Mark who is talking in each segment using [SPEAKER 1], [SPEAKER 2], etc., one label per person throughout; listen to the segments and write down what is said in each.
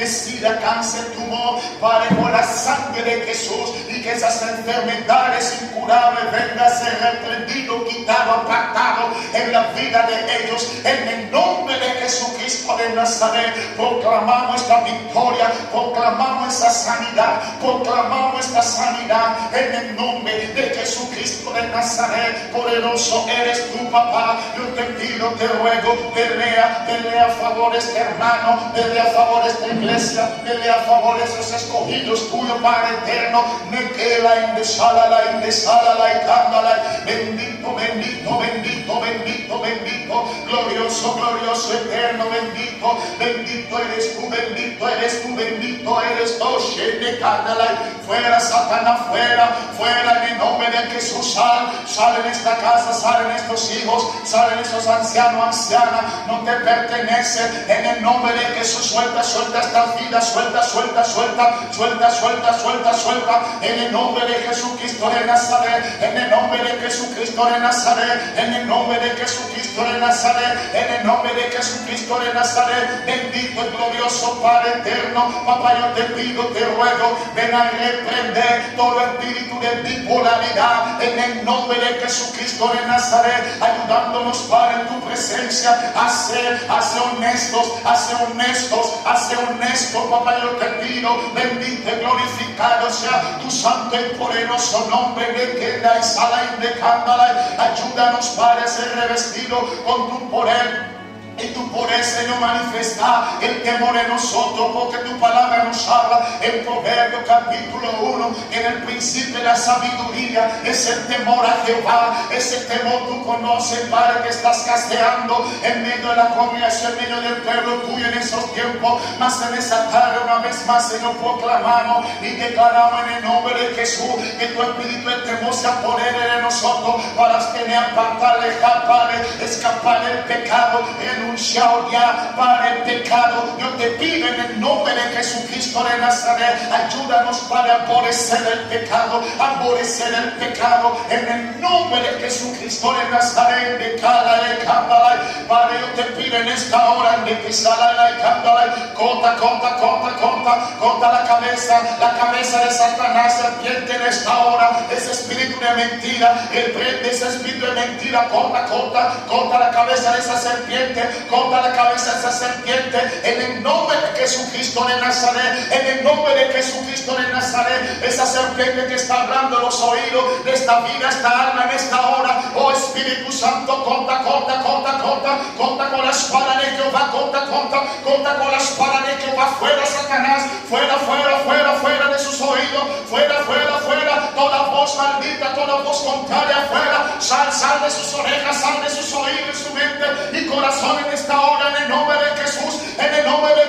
[SPEAKER 1] SIDA, cáncer, tumor, Padre, por la sangre de Jesús, y que esas enfermedades incurables vengan a ser reprendido, quitado, apartado en la vida de ellos, en el nombre de Jesucristo de Nazaret. Proclamamos esta victoria, proclamamos esta sanidad, proclamamos esta sanidad en el nombre de Jesucristo de Nazaret. Poderoso eres tú, papá. Yo te pido, te ruego, pelea a favor de este hermano, pelea a favor de esta iglesia, pelea a favor de esos escogidos tuyos, Padre eterno. Me queda indesálala y cándala. Bendito, bendito, bendito, bendito, bendito, glorioso, glorioso, eterno, bendito, bendito eres tú, bendito eres tú, bendito eres tú. Fuera Satanás, fuera en el nombre de Jesús. Sal en esta casa, salen estos hijos, salen estos ancianos, ancianas, no te pertenece. En el nombre de Jesús, suelta esta vida, suelta. En el nombre de Jesucristo de Nazaret, en el nombre de Jesucristo de Nazaret, en el nombre de Jesucristo de Nazaret, en el nombre de Jesucristo de Nazaret. Bendito y glorioso Padre eterno, papá, yo te pido, te ruego, ven a reprender todo espíritu de bipolaridad en el nombre de Jesucristo de Nazaret, ayudándonos, Padre, en tu presencia a ser honestos, papá, yo te pido, bendito y glorificado sea tu santo y poderoso nombre. De queda y sala y de cándala, ayúdanos, Padre, a ser revestido con tu poder. Y tu poder, Señor, manifesta el temor en nosotros, porque tu palabra nos habla en Proverbios capítulo 1, en el principio de la sabiduría es el temor a Jehová. Ese temor tú conoces, Padre, que estás casteando en medio de la congregación, en medio del pueblo tuyo en esos tiempos. Mas en esa tarde, una vez más, Señor, proclamamos y declaramos en el nombre de Jesús que tu espíritu de temor se apodere de nosotros para tener, apartar, alejar, Padre, escapar del pecado, renunciado ya para el pecado. Yo te pido en el nombre de Jesucristo de Nazaret, ayúdanos para aborrecer el pecado, en el nombre de Jesucristo de Nazaret. De cada Padre, yo te pido en esta hora de que salga y cándala, corta la cabeza de Satanás, serpiente, en esta hora, ese espíritu de mentira, reprende ese espíritu de mentira, corta la cabeza de esa serpiente, corta la cabeza de esa serpiente, en el nombre de Jesucristo de Nazaret, en el nombre de Jesucristo de Nazaret. Esa serpiente que está hablando en los oídos de esta vida, esta alma en esta hora, oh Espíritu Santo, corta con la espada de Jehová, corta con la espada de Jehová, fuera Satanás, fuera de sus oídos, fuera, toda voz maldita, toda voz contraria, fuera, sal de sus orejas, sal de sus oídos, su mente y corazón en esta hora, en el nombre de Jesús, en el nombre de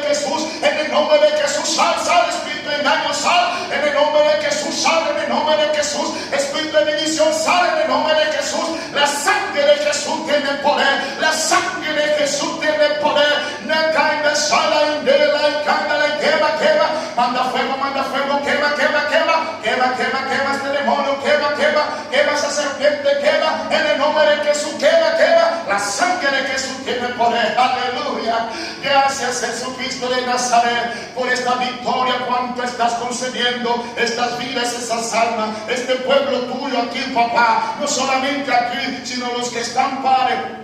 [SPEAKER 1] Jesús, sal, espíritu de engaño, sal, en el nombre de Jesús, sal, en el nombre de Jesús, espíritu de bendición, sal, en el nombre de Jesús. La sangre de Jesús tiene poder, la sangre de Jesús tiene poder. Quema, manda fuego, quema este demonio, quema esa serpiente, quema, en el nombre de Jesús, quema, la sangre de Jesús tiene poder, aleluya. Gracias, Jesucristo de Nazaret, por esta victoria, cuanto estás concediendo estas vidas, esas almas, este pueblo tuyo aquí, papá, no solamente aquí, sino los que están, Padre,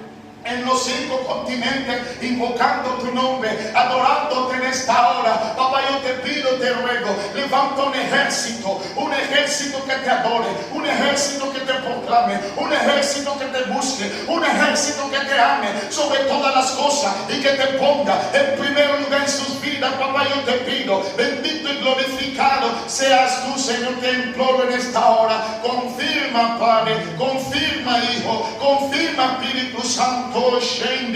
[SPEAKER 1] en los 5 continentes, invocando tu nombre, adorándote en esta hora. Papá, yo te pido, te ruego, levanta un ejército que te adore, un ejército que te proclame, un ejército que te busque, un ejército que te ame sobre todas las cosas y que te ponga en primer lugar en sus vidas. Papá, yo te pido, bendito y glorificado seas tú, Señor, te imploro en esta hora. Confirma, Padre, confirma, Hijo, confirma, Espíritu Santo. Confirma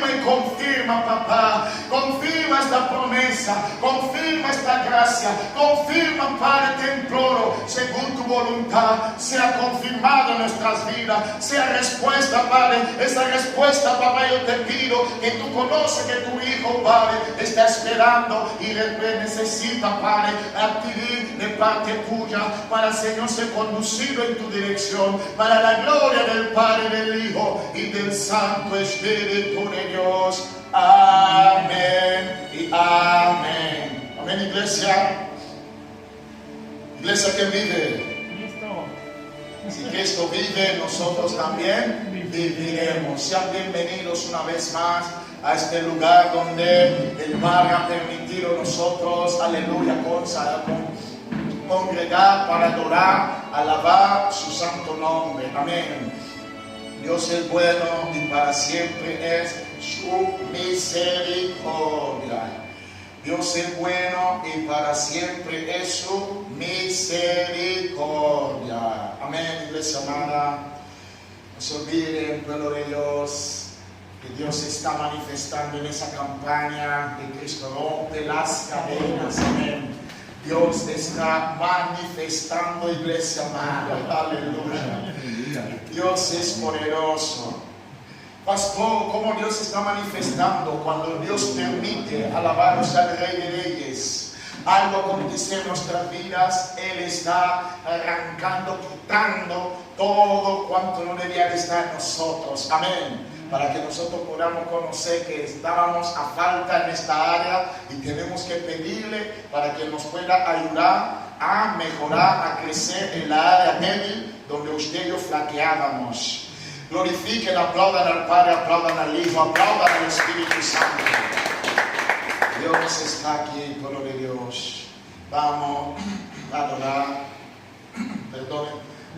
[SPEAKER 1] y confirma, papá, confirma esta promesa, confirma esta gracia, confirma, Padre, te imploro, según tu voluntad, sea confirmado en nuestras vidas, sea respuesta, Padre, esa respuesta, papá, yo te pido, que tú conoces que tu Hijo, Padre, está esperando y necesita, Padre, adquirir de parte tuya, para, Señor, ser conducido en tu dirección, para la gloria del Padre, del Hijo y del Santo Espíritu de Dios. Amén. Amén, iglesia. Iglesia que vive. Si Cristo vive, nosotros también viviremos. Sean bienvenidos una vez más a este lugar donde el Padre ha permitido nosotros, aleluya, congregar para adorar, alabar su santo nombre. Amén. Dios es bueno y para siempre es su misericordia. Dios es bueno y para siempre es su misericordia. Amén, iglesia amada. No se olviden, pueblo de Dios, que Dios está manifestando en esa campaña de Cristo rompe las cadenas. Amén. Dios está manifestando, iglesia amada. Aleluya. Dios es poderoso. Pastor, ¿cómo Dios está manifestando? Cuando Dios permite alabaros al Rey de Reyes, algo acontece en nuestras vidas. Él está arrancando, quitando todo cuanto no debía de estar en nosotros. Amén. Para que nosotros podamos conocer que estábamos a falta en esta área y tenemos que pedirle para que nos pueda ayudar a mejorar, a crecer en la área débil donde usted y yo flaqueábamos. Glorifiquen, aplaudan al Padre, aplaudan al Hijo, aplaudan al Espíritu Santo. Dios está aquí, pueblo de Dios. Vamos a adorar,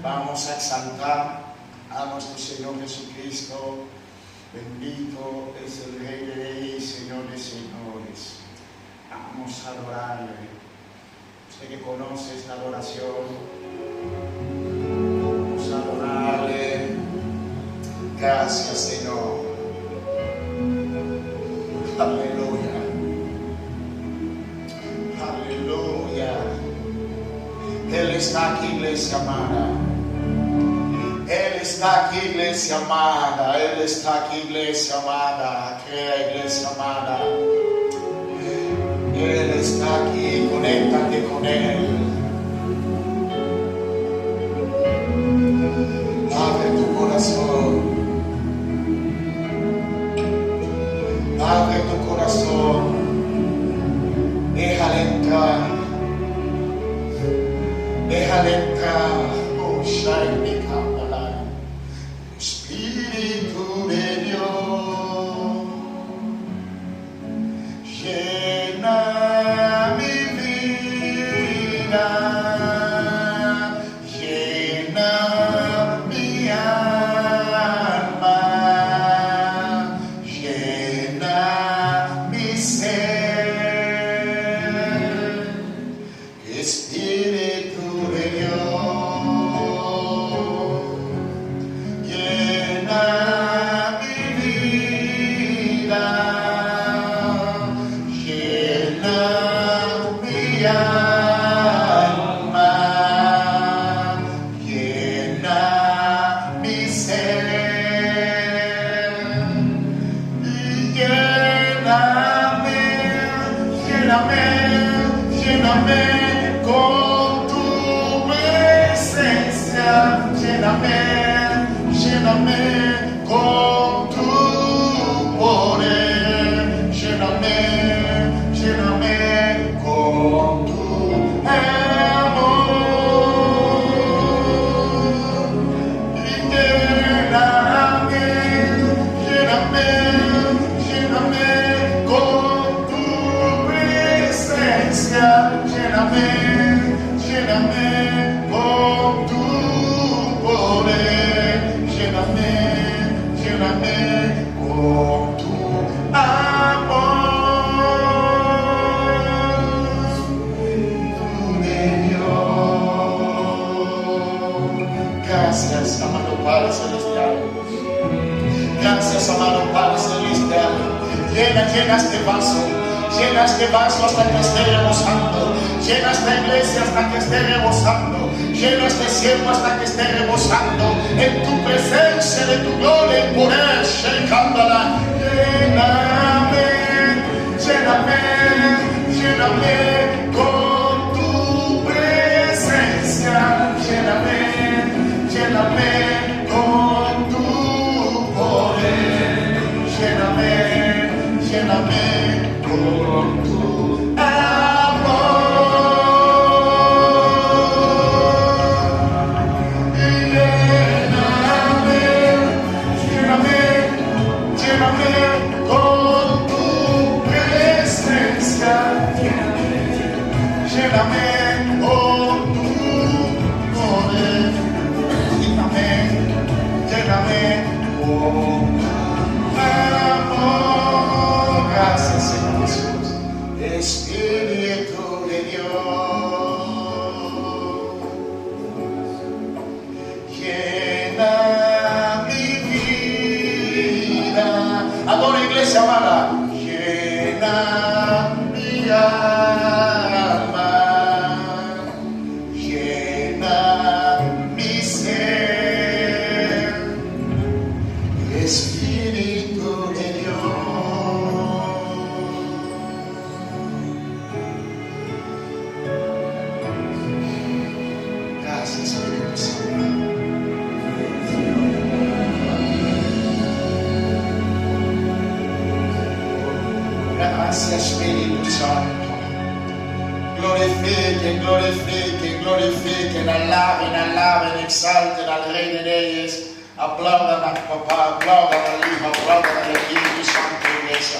[SPEAKER 1] vamos a exaltar a nuestro Señor Jesucristo. Bendito es el Rey de Reyes, Señor de Señores. Vamos a adorarle. Usted que conoce esta adoración, vamos a adorarle. Gracias, Señor. Aleluya. Aleluya. Él está aquí, iglesia amada. Él está aquí, iglesia amada. Él está aquí, iglesia amada. Crea, iglesia amada. Él está aquí. Conéctate con Él. Abre tu corazón. Abre tu corazón, déjale entrar, oh Shai Kabbalah, Espíritu de Dios, llena mi vida, llena mi alma. Espíritu de Dios, llena mi vida, llena mi alma, llena mi ser, y lléname, lléname con tu presencia, lléname con tu poder, lléname con tu amor, y lléname con tu presencia, lléname con tu poder, lléname con tu amor, tú de Dios. Gracias, amado Padre Celestial. Gracias, amado Padre Celestial. Llena este vaso. Llena este vaso hasta que esté rebosando. Llena esta iglesia hasta que esté rebosando. Llena este siervo hasta que esté rebosando. En tu presencia, de tu gloria y poder. Sheikandala. Lléname con tu presencia. Lléname con tu poder. Lléname con tu amor. Gracias, Señor Jesús. Espíritu de Dios, llena mi vida. Adora, iglesia amada. Llena mi alma, llena mi ser, Espíritu de Dios. Gracias, Espíritu Santo. Gracias, Espíritu Santo. Glorifiquen, glorifiquen, glorifiquen, alaben, alaben, exalten al Rey de Reyes. Aplaudan al Papá, aplaudan al Hijo, aplaudan al Espíritu Santo, iglesia.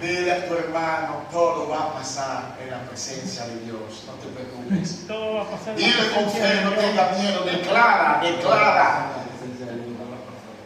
[SPEAKER 1] Dile a tu hermano, todo va a pasar en la presencia de Dios. No te preocupes.
[SPEAKER 2] Todo va a pasar.
[SPEAKER 1] Dile con fe, no tenga miedo, declara, declara.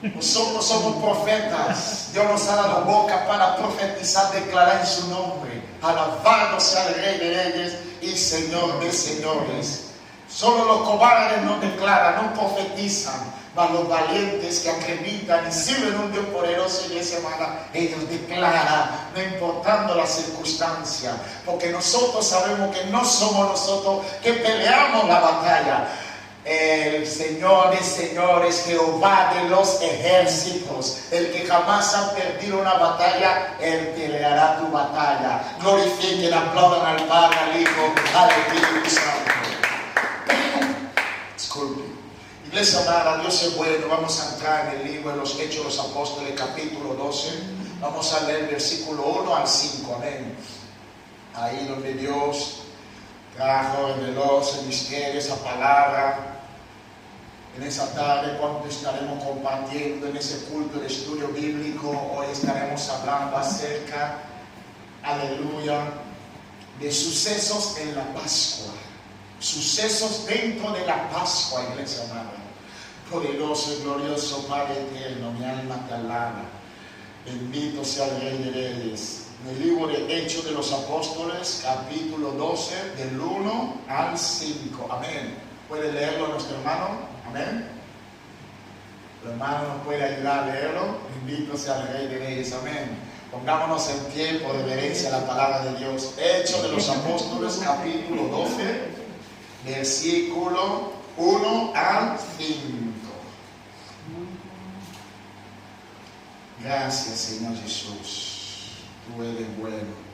[SPEAKER 1] Nosotros somos profetas. Dios nos ha dado boca para profetizar, declarar en su nombre. Alabado sea el Rey de Reyes y Señor de Señores. Solo los cobardes no declaran, no profetizan, mas los valientes que acreditan y sirven a un Dios poderoso, iglesia amada, ellos declaran, no importando la circunstancia, porque nosotros sabemos que no somos nosotros que peleamos la batalla. El Señor de señores, Jehová de los ejércitos, el que jamás ha perdido una batalla, Él peleará tu batalla. Glorifiquen, aplaudan al Padre, al Hijo, al Espíritu Santo. Disculpe. Iglesia amada, Dios es bueno. Vamos a entrar en el libro de los Hechos de los Apóstoles, capítulo 12. Vamos a leer versículo 1 al 5. Amén. Ahí donde Dios trajo, reveló ese misterio, esa palabra. En esa tarde, cuando estaremos compartiendo en ese culto de estudio bíblico, hoy estaremos hablando acerca, aleluya, de sucesos en la Pascua. Sucesos dentro de la Pascua, iglesia amada. Poderoso y glorioso Padre eterno, mi alma te alaba. Bendito sea el Rey de Reyes. En el libro de Hechos de los Apóstoles, capítulo 12, del 1 al 5. Amén. ¿Puede leerlo nuestro hermano? Amén. El hermano nos puede ayudar a leerlo. Bendito sea el Rey de Reyes. Amén. Pongámonos en pie por reverencia a la palabra de Dios. Hechos de los Apóstoles, capítulo 12, versículo 1 al 5. Gracias, Señor Jesús. Tú eres bueno.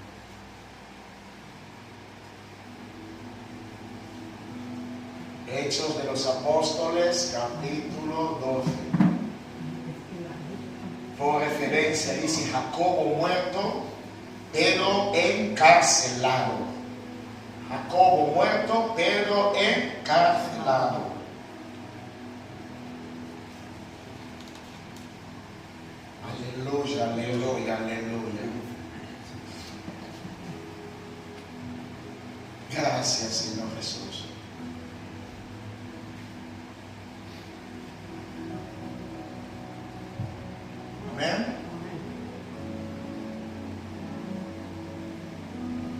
[SPEAKER 1] Hechos de los Apóstoles, capítulo 12. Por referencia, dice Jacobo muerto, pero encarcelado. Jacobo muerto, pero encarcelado. Aleluya, aleluya, aleluya. Gracias, Señor Jesús. Amén.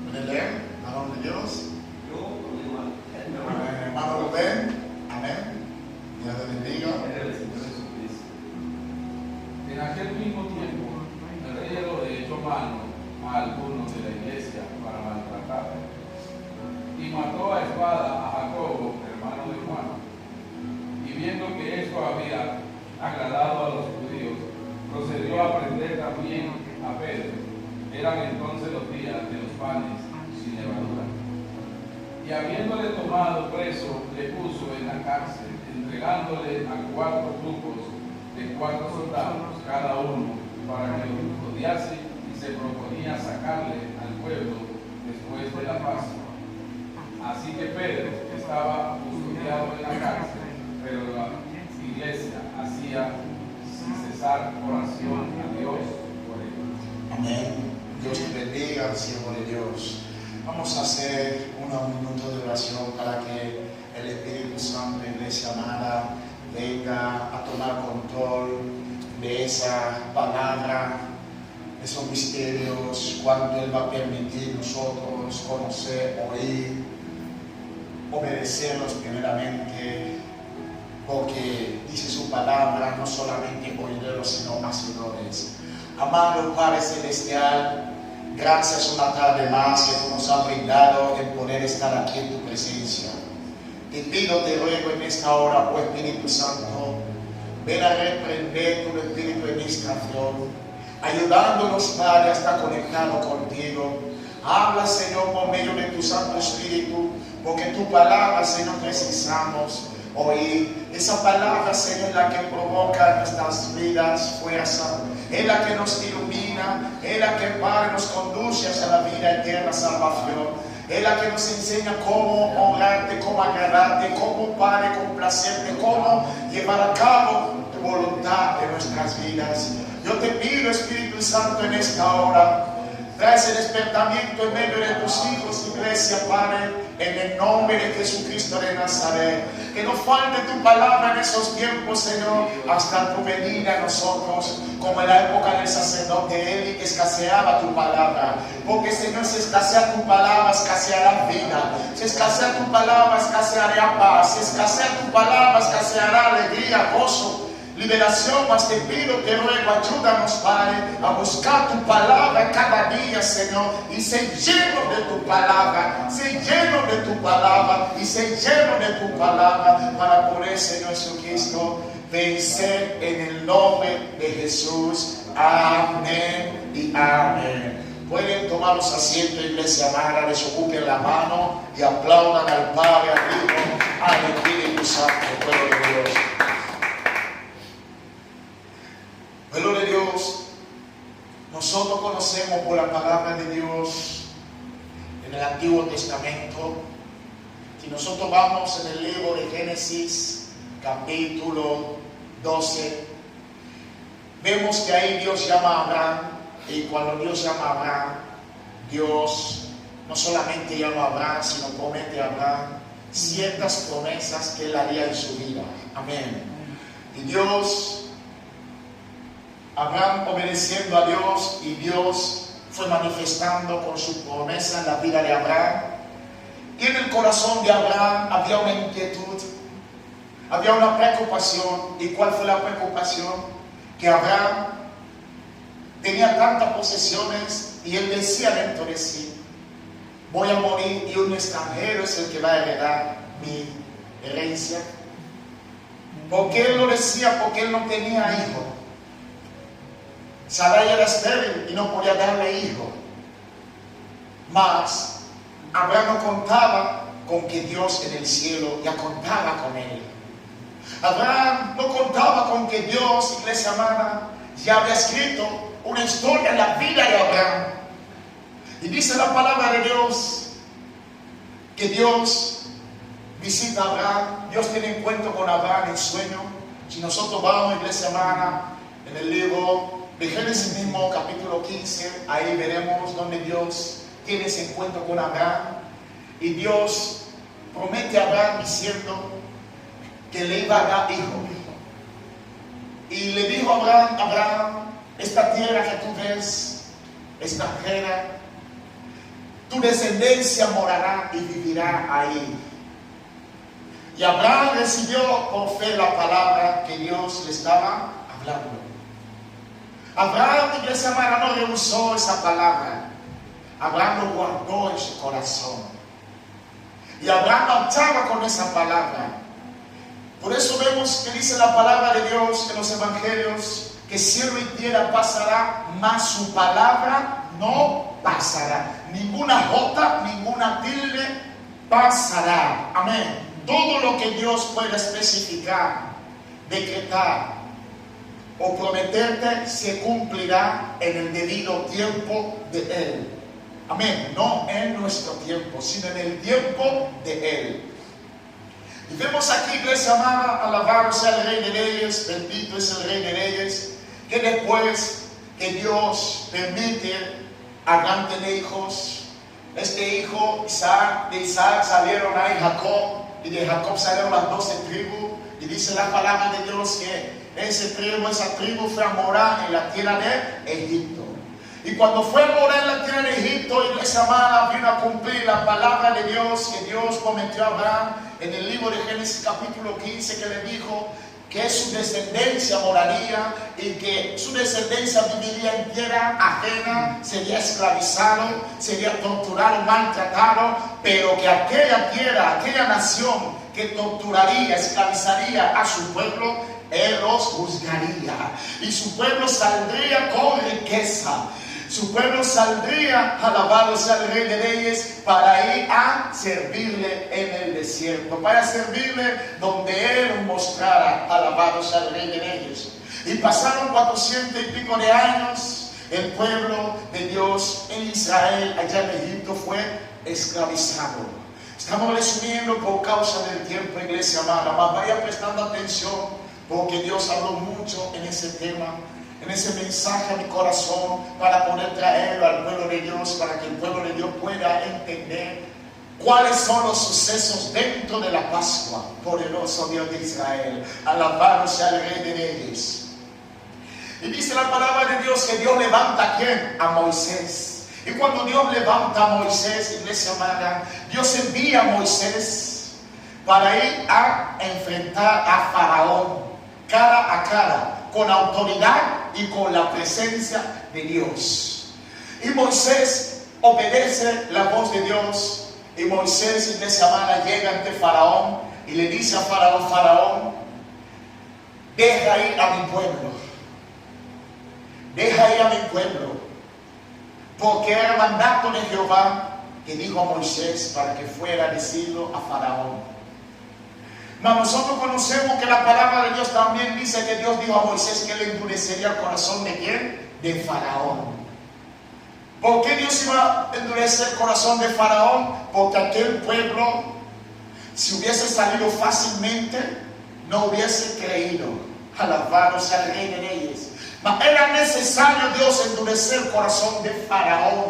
[SPEAKER 1] ¿Pueden leer? ¿Varón de Dios? Hermano Rubén. Amén. Dios te bendiga.
[SPEAKER 3] En aquel mismo tiempo, el rey Herodes echó mano a algunos de la iglesia para maltratarlos y mató a espada a Jacobo, hermano de Juan. Y viendo que esto había agradado a los judíos, procedió a prender también a Pedro. Eran entonces los días de los panes sin levadura. Y habiéndole tomado preso, le puso en la cárcel, entregándole a 4 grupos de 4 soldados cada uno, para que lo custodiase, y se proponía sacarle al pueblo después de la Pascua. Así que Pedro estaba custodiado en la cárcel, pero la iglesia hacía sin cesar oración a Dios por él.
[SPEAKER 1] Amén. Dios te bendiga, siervo de Dios. Vamos a hacer unos minutos de oración para que el Espíritu Santo, iglesia amada, venga a tomar control de esa palabra. esos misterios, cuánto Él va a permitir nosotros conocer, oír, obedecerlos primeramente, porque dice su palabra, no solamente oidores, sino hacedores. Amado Padre Celestial, gracias una tarde más que tú nos has brindado en poder estar aquí en tu presencia. Te pido, te ruego en esta hora, oh Espíritu Santo, ven a reprender tu espíritu de distracción, ayudándonos, Padre, a estar conectados contigo. Habla, Señor, por medio de tu Santo Espíritu, porque tu palabra, Señor, necesitamos oír. Esa palabra, Señor, es la que provoca en nuestras vidas fuerza, es la que nos ilumina, es la que, Padre, nos conduce hacia la vida eterna, salvación. Es la que nos enseña cómo honrarte, cómo agradarte, cómo, Padre, complacerte, cómo llevar a cabo tu voluntad en nuestras vidas. Yo te pido, Espíritu Santo, en esta hora, trae ese despertamiento en medio de tus hijos, iglesia, Padre, en el nombre de Jesucristo de Nazaret. Que no falte tu palabra en esos tiempos, Señor, hasta tu venida a nosotros, como en la época del sacerdote Eli, que escaseaba tu palabra. Porque, Señor, si escasea tu palabra, escaseará vida. Si escasea tu palabra, escaseará paz. Si escasea tu palabra, escaseará alegría, gozo, liberación. Mas te pido, te ruego, ayúdanos, Padre, a buscar tu palabra cada día, Señor, y ser lleno de tu palabra, ser lleno de tu palabra, y ser lleno de tu palabra, para poder, Señor Jesucristo, vencer en el nombre de Jesús. Amén y amén. Pueden tomar los asientos, iglesia amada, desocupen la mano y aplaudan al Padre, al Hijo, al Espíritu Santo, pueblo de Dios. Pueblo de Dios, nosotros conocemos por la palabra de Dios en el Antiguo Testamento. Si nosotros vamos en el libro de Génesis, capítulo 12, vemos que ahí Dios llama a Abraham, y cuando Dios llama a Abraham, Dios no solamente llama a Abraham, sino promete a Abraham ciertas promesas que Él haría en su vida. Amén. Y Dios, Abraham obedeciendo a Dios, y Dios fue manifestando con su promesa en la vida de Abraham. Y en el corazón de Abraham había una inquietud, había una preocupación. ¿Y cuál fue la preocupación? Que Abraham tenía tantas posesiones y él decía dentro de sí: voy a morir y un extranjero es el que va a heredar mi herencia. ¿Por qué él lo decía? Porque él no tenía hijo. Sarai era estéril y no podía darle hijo. Mas Abraham no contaba con que Dios en el cielo ya contaba con él. Abraham no contaba con que Dios, iglesia amada, ya había escrito una historia en la vida de Abraham. Y dice la palabra de Dios que Dios visita a Abraham. Dios tiene encuentro con Abraham en sueño. Si nosotros vamos, iglesia amada, en el libro de Génesis mismo, capítulo 15, ahí veremos donde Dios tiene ese encuentro con Abraham. Y Dios promete a Abraham diciendo que le iba a dar hijo. Y le dijo a Abraham: Abraham, esta tierra que tú ves, extranjera, tu descendencia morará y vivirá ahí. Y Abraham recibió por fe la palabra que Dios le estaba hablando. Abraham, iglesia amada, no rehusó esa palabra. Abraham lo guardó en su corazón. Y Abraham marchaba con esa palabra. Por eso vemos que dice la palabra de Dios en los evangelios que cielo y tierra pasará, mas su palabra no pasará. Ninguna jota, ninguna tilde pasará. Amén. Todo lo que Dios pueda especificar, decretar o prometerte se cumplirá en el debido tiempo de Él. Amén. No en nuestro tiempo, sino en el tiempo de Él. Y vemos aquí, iglesia amada, alabado sea el Rey de Reyes, bendito es el Rey de Reyes, que después que Dios permite a Abraham tener hijos, este hijo de Isaac salieron ahí Jacob, y de Jacob salieron las 12 tribus, y dice la palabra de Dios que esa tribu fue a morar en la tierra de Egipto. Y cuando fue a morar en la tierra de Egipto, iglesia amada, vino a cumplir la palabra de Dios que Dios prometió a Abraham en el libro de Génesis capítulo 15, que le dijo que su descendencia moraría y que su descendencia viviría en tierra ajena, sería esclavizado, sería torturado, maltratado, pero que aquella tierra, aquella nación que torturaría, esclavizaría a su pueblo, Él los juzgaría y su pueblo saldría con riqueza. Su pueblo saldría, alabado sea el Rey de Reyes, para ir a servirle en el desierto, para servirle donde Él mostrara, alabado sea el Rey de Reyes. Y pasaron 400 y pico de años, el pueblo de Dios en Israel, allá en Egipto, fue esclavizado. Estamos resumiendo por causa del tiempo, iglesia amada, mas vaya prestando atención, porque Dios habló mucho en ese tema, en ese mensaje a mi corazón, para poder traerlo al pueblo de Dios, para que el pueblo de Dios pueda entender cuáles son los sucesos dentro de la Pascua. Poderoso Dios de Israel, alabado sea el Rey de Reyes. Y dice la palabra de Dios que Dios levanta ¿a quién? A Moisés. Y cuando Dios levanta a Moisés, iglesia amada, Dios envía a Moisés para ir a enfrentar a Faraón cara a cara, con autoridad y con la presencia de Dios. Y Moisés obedece la voz de Dios. Y Moisés, iglesia amada, llega ante Faraón y le dice a Faraón: Faraón, deja ir a mi pueblo. Deja ir a mi pueblo. Porque era el mandato de Jehová que dijo a Moisés para que fuera a decirlo a Faraón. Mas nosotros conocemos que la palabra de Dios también dice que Dios dijo a Moisés que él endurecería el corazón de ¿quién? De Faraón. ¿Por qué Dios iba a endurecer el corazón de Faraón? Porque aquel pueblo, si hubiese salido fácilmente, no hubiese creído. Alabado sea el Rey de Reyes. Mas era necesario Dios endurecer el corazón de Faraón,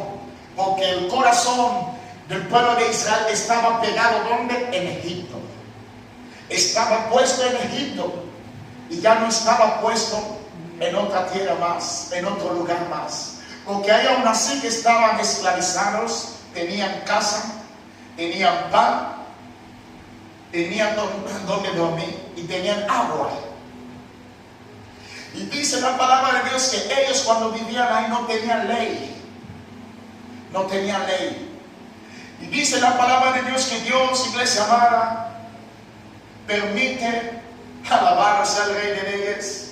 [SPEAKER 1] porque el corazón del pueblo de Israel estaba pegado ¿dónde? En Egipto. Estaba puesto en Egipto y ya no estaba puesto en otra tierra más, en otro lugar más. Porque ahí aún así que estaban esclavizados, tenían casa, tenían pan, tenían donde dormir y tenían agua. Y dice la palabra de Dios que ellos cuando vivían ahí no tenían ley. No tenían ley. Y dice la palabra de Dios que Dios, iglesia amada, permite, alabado sea el Rey de Reyes,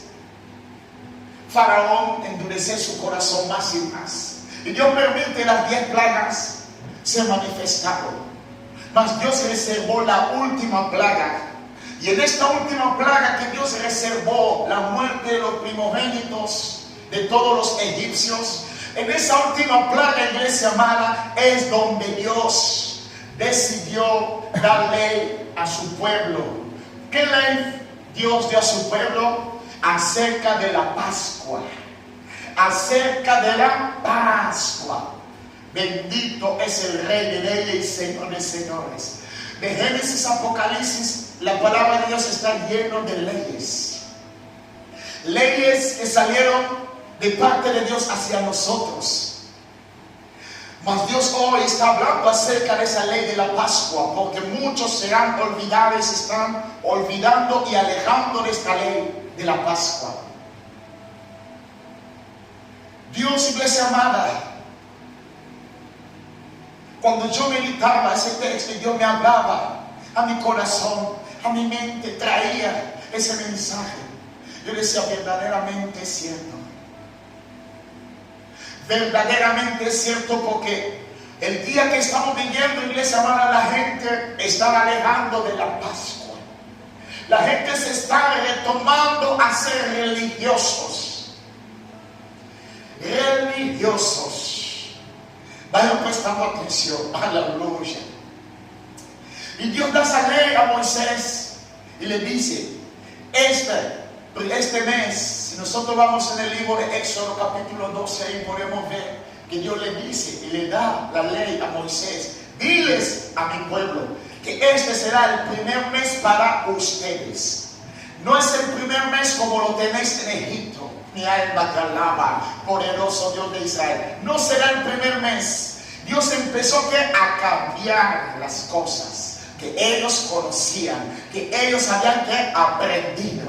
[SPEAKER 1] Faraón endurecer su corazón más y más. Y Dios permite las 10 plagas se manifestaron. Mas Dios reservó la última plaga. Y en esta última plaga que Dios reservó, la muerte de los primogénitos de todos los egipcios, en esa última plaga, iglesia amada, es donde Dios decidió dar ley a su pueblo. ¿Qué ley Dios dio a su pueblo? Acerca de la Pascua. Acerca de la Pascua. Bendito es el Rey de Reyes y Señor de Señores. De Génesis a Apocalipsis, la palabra de Dios está llena de leyes. Leyes que salieron de parte de Dios hacia nosotros. Mas Dios hoy está hablando acerca de esa ley de la Pascua, porque muchos se han olvidado y se están olvidando y alejando de esta ley de la Pascua. Dios, iglesia amada, cuando yo meditaba ese texto y Dios me hablaba a mi corazón, a mi mente, traía ese mensaje, yo decía: verdaderamente es cierto. Verdaderamente es cierto, porque el día que estamos viviendo, iglesia amada, la gente está alejando de la Pascua. La gente se está retomando a ser religiosos. Religiosos. Vayan prestando atención. Aleluya. Y Dios da esa ley a Moisés y le dice: este mes, si nosotros vamos en el libro de Éxodo capítulo 12, ahí podemos ver que Dios le dice y le da la ley a Moisés: diles a mi pueblo que este será el primer mes para ustedes. No es el primer mes como lo tenéis en Egipto. Mi alma te alaba, poderoso Dios de Israel. No será el primer mes. Dios empezó a cambiar las cosas que ellos conocían, que ellos habían aprendido.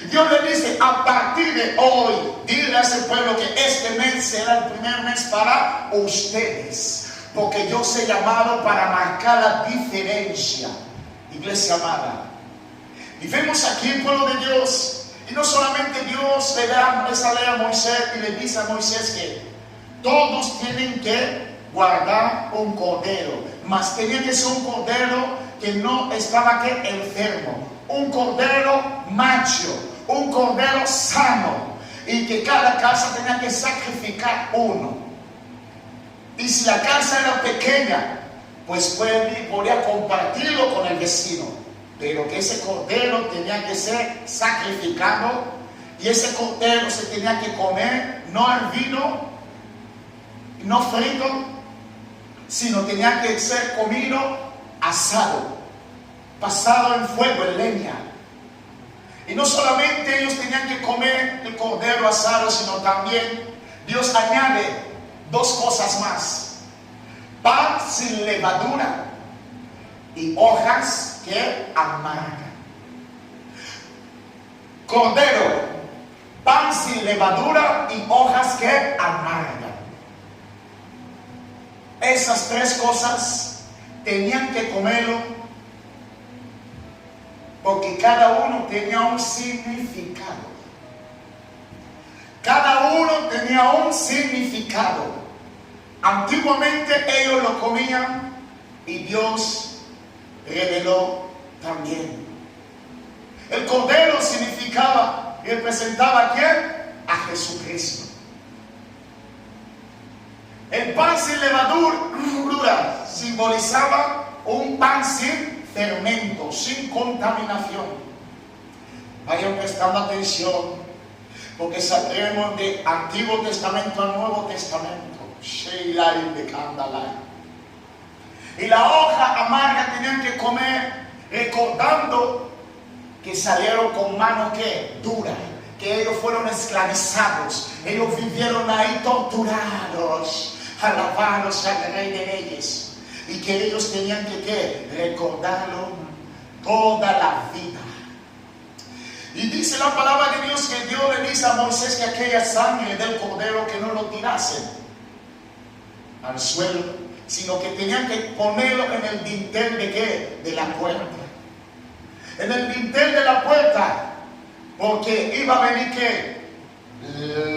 [SPEAKER 1] Dios le dice, a partir de hoy, dile a ese pueblo que este mes será el primer mes para ustedes, porque yo os he llamado para marcar la diferencia. Iglesia amada, y vemos aquí el pueblo de Dios. Y no solamente Dios le da esa ley a Moisés y le dice a Moisés que todos tienen que guardar un cordero, mas tenía que ser un cordero que no estaba enfermo, un cordero macho, un cordero sano, y que cada casa tenía que sacrificar uno. Y si la casa era pequeña, pues podía compartirlo con el vecino. Pero que ese cordero tenía que ser sacrificado, y ese cordero se tenía que comer, no hervido, no frito, sino tenía que ser comido asado, pasado en fuego, en leña. Y no solamente ellos tenían que comer el cordero asado, sino también Dios añade dos cosas más: pan sin levadura y hojas que amargan. Cordero, pan sin levadura y hojas que amargan. Esas tres cosas tenían que comerlo, porque cada uno tenía un significado. Cada uno tenía un significado. Antiguamente ellos lo comían y Dios reveló también. El cordero significaba y representaba ¿a quién? A Jesucristo. El pan sin levadura simbolizaba un pan sin fermento, sin contaminación. Vayan prestando atención, porque saldremos de Antiguo Testamento al Nuevo Testamento. Y la hoja amarga tenían que comer, recordando que salieron con manos duras, que ellos fueron esclavizados, ellos vivieron ahí torturados, alabados al Rey de Reyes, y que ellos tenían que recordarlo toda la vida. Y dice la palabra de Dios que Dios le dice a Moisés que aquella sangre del cordero que no lo tirasen al suelo, sino que tenían que ponerlo en el dintel de la puerta. En el dintel de la puerta, porque iba a venir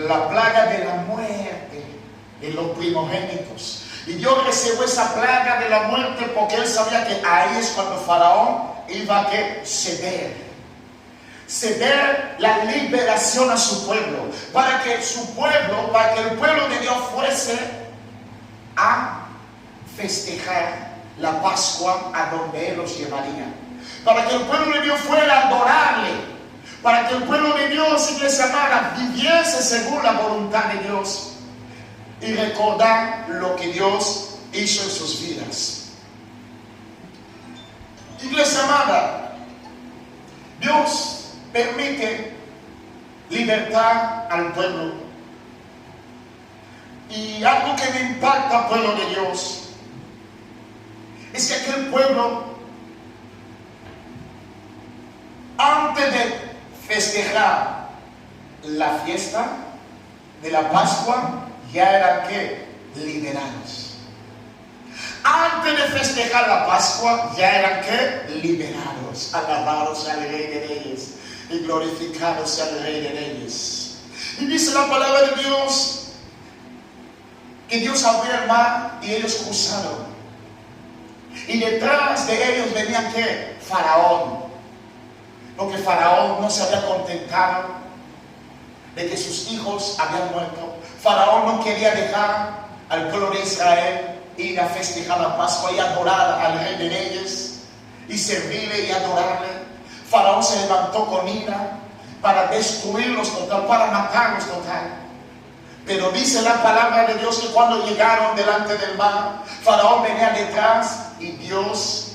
[SPEAKER 1] la plaga de la muerte de los primogénitos. Y Dios recibió esa plaga de la muerte porque él sabía que ahí es cuando Faraón iba a ceder la liberación a su pueblo, para que el pueblo de Dios fuese a festejar la Pascua a donde él los llevaría, para que el pueblo de Dios fuera a adorarle, para que el pueblo de Dios, iglesia amada, viviese según la voluntad de Dios y recordar lo que Dios hizo en sus vidas. Iglesia amada, Dios permite libertad al pueblo. Y algo que me impacta al pueblo de Dios es que aquel pueblo, antes de festejar la fiesta de la Pascua, ya eran liberados. Antes de festejar la Pascua, ya eran liberados. Alabados al Rey de Reyes y glorificados al Rey de Reyes. Y dice la palabra de Dios que Dios abrió el mar y ellos cruzaron. Y detrás de ellos venían Faraón. Porque Faraón no se había contentado de que sus hijos habían muerto. Faraón no quería dejar al pueblo de Israel ir a festejar la Pascua y adorar al Rey de Reyes y servirle y adorarle. Faraón se levantó con ira para destruirlos total, para matarlos total. Pero dice la palabra de Dios que cuando llegaron delante del mar, Faraón venía detrás y Dios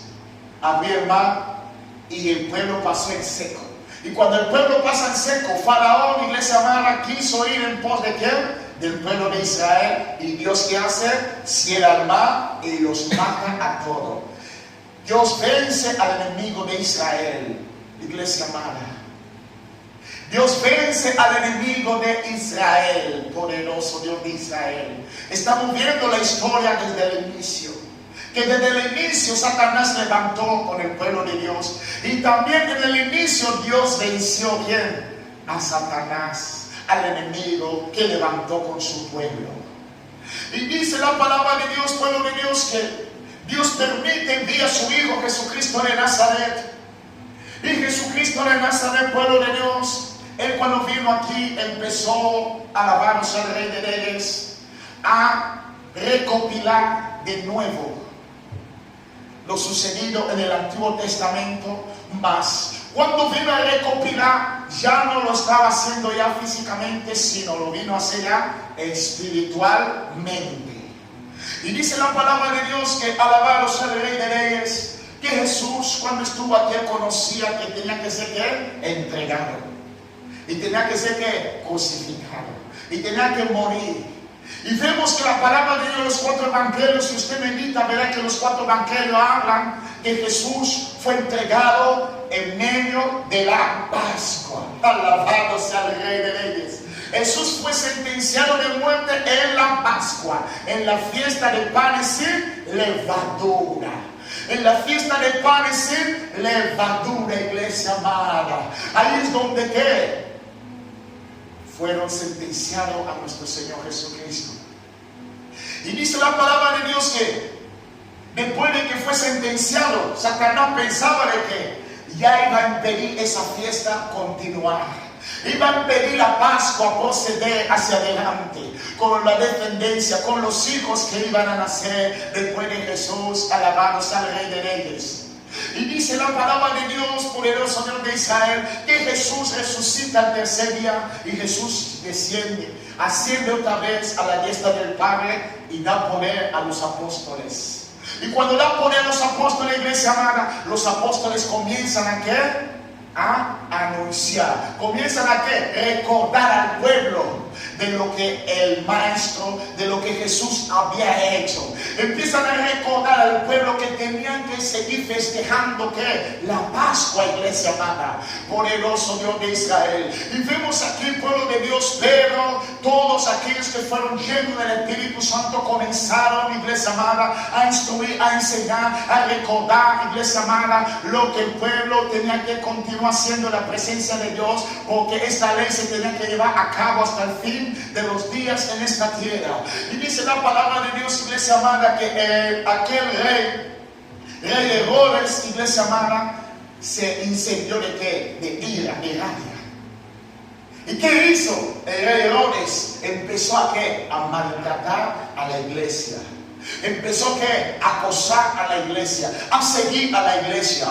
[SPEAKER 1] abrió el mar y el pueblo pasó en seco. Y cuando el pueblo pasa en seco, Faraón, iglesia amada, quiso ir en pos de ¿quién? Del pueblo de Israel. Y Dios, ¿qué hace? Cierra el mar y los mata a todos. Dios vence al enemigo de Israel, iglesia amada. Dios vence al enemigo de Israel, poderoso Dios de Israel. Estamos viendo la historia desde el inicio. Que desde el inicio Satanás levantó con el pueblo de Dios. Y también en el inicio Dios venció bien a Satanás, al enemigo que levantó con su pueblo. Y dice la palabra de Dios, pueblo de Dios, que Dios permite enviar a su Hijo Jesucristo de Nazaret. Y Jesucristo de Nazaret, pueblo de Dios, Él cuando vino aquí empezó a alabarnos al Rey de Reyes, a recopilar de nuevo lo sucedido en el Antiguo Testamento, más cuando vino a recopilar, ya no lo estaba haciendo ya físicamente, sino lo vino a hacer ya espiritualmente. Y dice la palabra de Dios que alabaros al Rey de Reyes, que Jesús cuando estuvo aquí conocía que tenía que ser ¿qué? Entregado, y tenía que ser ¿qué? Crucificado, y tenía que morir. Y vemos que la palabra de Dios en los 4 evangelios, si usted medita, verá que los 4 evangelios hablan que Jesús fue entregado en medio de la Pascua. Alabado sea el Rey de Reyes. Jesús fue sentenciado de muerte en la Pascua, en la fiesta de panes sin levadura. En la fiesta de panes sin levadura, iglesia amada. Ahí es donde ¿qué? Fueron sentenciados a nuestro Señor Jesucristo. Y dice la palabra de Dios que después de que fue sentenciado, Satanás pensaba de que ya iba a impedir esa fiesta continuar. Iba a impedir la Pascua proceder hacia adelante, con la descendencia, con los hijos que iban a nacer después de Jesús, alabados al Rey de Reyes. Y dice la palabra de Dios, poderoso Dios de Israel, que Jesús resucita al tercer día y Jesús desciende, asciende otra vez a la diestra del Padre y da poder a los apóstoles. Y cuando da poder a los apóstoles, iglesia amada, los apóstoles comienzan a ¿qué? A anunciar, comienzan a ¿qué? Recordar al pueblo de lo que el maestro, de lo que Jesús había hecho. Empiezan a recordar al pueblo que tenían que seguir festejando ¿qué? La Pascua, iglesia amada, poderoso Dios de Israel. Y vemos aquí el pueblo de Dios, pero todos aquellos que fueron llenos del Espíritu Santo comenzaron, iglesia amada, a instruir, a enseñar, a recordar, iglesia amada, lo que el pueblo tenía que continuar haciendo en la presencia de Dios, porque esta ley se tenía que llevar a cabo hasta el fin de los días en esta tierra. Y dice la palabra de Dios, iglesia amada, que aquel rey Herodes, iglesia amada, se incendió de ¿qué? De ira, de rabia. ¿Y qué hizo el rey Herodes? Empezó a ¿qué? A maltratar a la iglesia. Empezó ¿qué? A acosar a la iglesia, a seguir a la iglesia.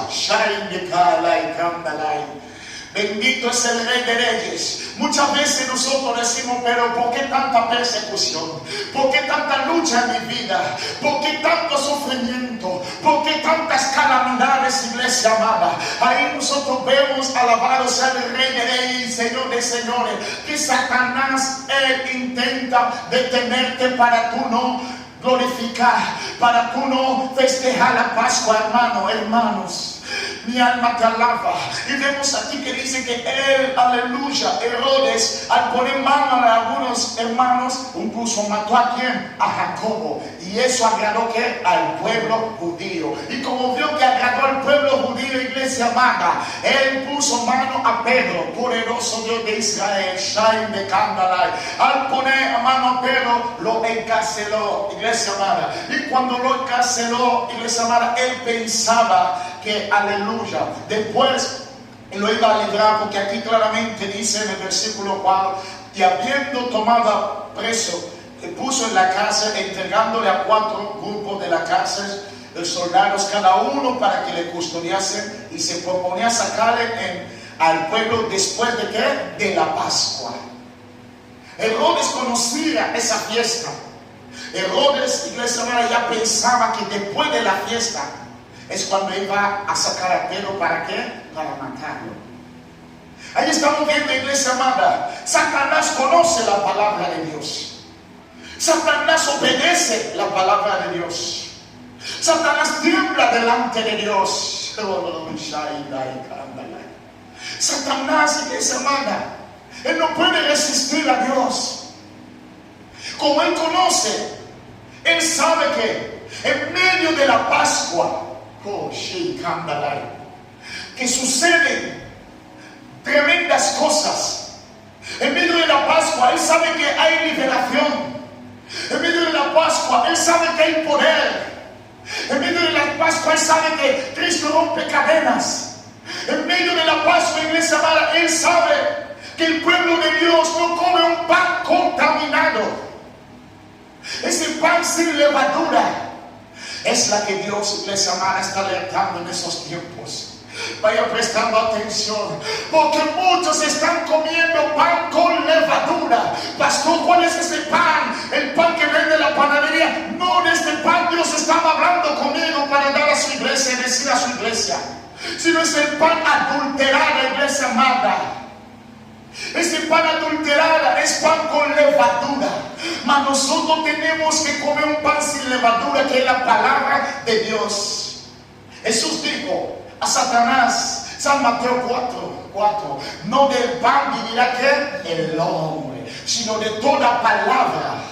[SPEAKER 1] Bendito es el Rey de Reyes. Muchas veces nosotros decimos, pero ¿por qué tanta persecución? ¿Por qué tanta lucha en mi vida? ¿Por qué tanto sufrimiento? ¿Por qué tantas calamidades, iglesia amada? Ahí nosotros vemos, alabado sea el Rey de Reyes, Señor de señores, que Satanás, él intenta detenerte para tú no glorificar, para tú no festejar la Pascua, hermanos. Mi alma te alaba. Y vemos aquí que dice que él, aleluya, Herodes, al poner mano a algunos hermanos, incluso mató a quién? A Jacobo. Y eso agradó ¿qué? Al pueblo judío. Y como vio que agradó al pueblo judío, iglesia amada, él puso mano a Pedro, poderoso Dios de Israel, Shaim de Candalay. Al poner mano a Pedro, lo encarceló, iglesia amada. Y cuando lo encarceló, iglesia amada, él pensaba que, aleluya, después lo iba a librar, porque aquí claramente dice en el versículo 4, y habiendo tomado preso, le puso en la cárcel, entregándole a 4 grupos de la cárcel de soldados cada uno para que le custodiasen, y se proponía sacarle al pueblo después de ¿qué? De la Pascua. Herodes conocía esa fiesta. Herodes, iglesia amada, ya pensaba que después de la fiesta es cuando iba a sacar a Pedro, ¿para qué? Para matarlo. Ahí estamos viendo, iglesia amada, Satanás conoce la palabra de Dios. Satanás obedece la palabra de Dios. Satanás tiembla delante de Dios. Satanás, iglesia amada, él no puede resistir a Dios. Como él conoce, él sabe que en medio de la Pascua, que suceden tremendas cosas. En medio de la Pascua, él sabe que hay liberación. En medio de la Pascua, él sabe que hay poder. En medio de la Pascua, él sabe que Cristo rompe cadenas. En medio de la Pascua, iglesia amada, él sabe que el pueblo de Dios no come un pan contaminado. Ese pan sin levadura es la que Dios, iglesia amada, está alertando en esos tiempos. Vaya prestando atención, porque muchos están comiendo pan con levadura. Pastor, ¿cuál es ese pan? El pan que vende la panadería. No, de este pan Dios estaba hablando conmigo para dar a su iglesia y decir a su iglesia, sino es el pan adulterado, iglesia amada. Ese pan adulterado es pan con levadura. Mas nosotros tenemos que comer un pan sin levadura, que es la palabra de Dios. Jesús dijo a Satanás, San Mateo 4, no del pan vivirá que el hombre, sino de toda palabra.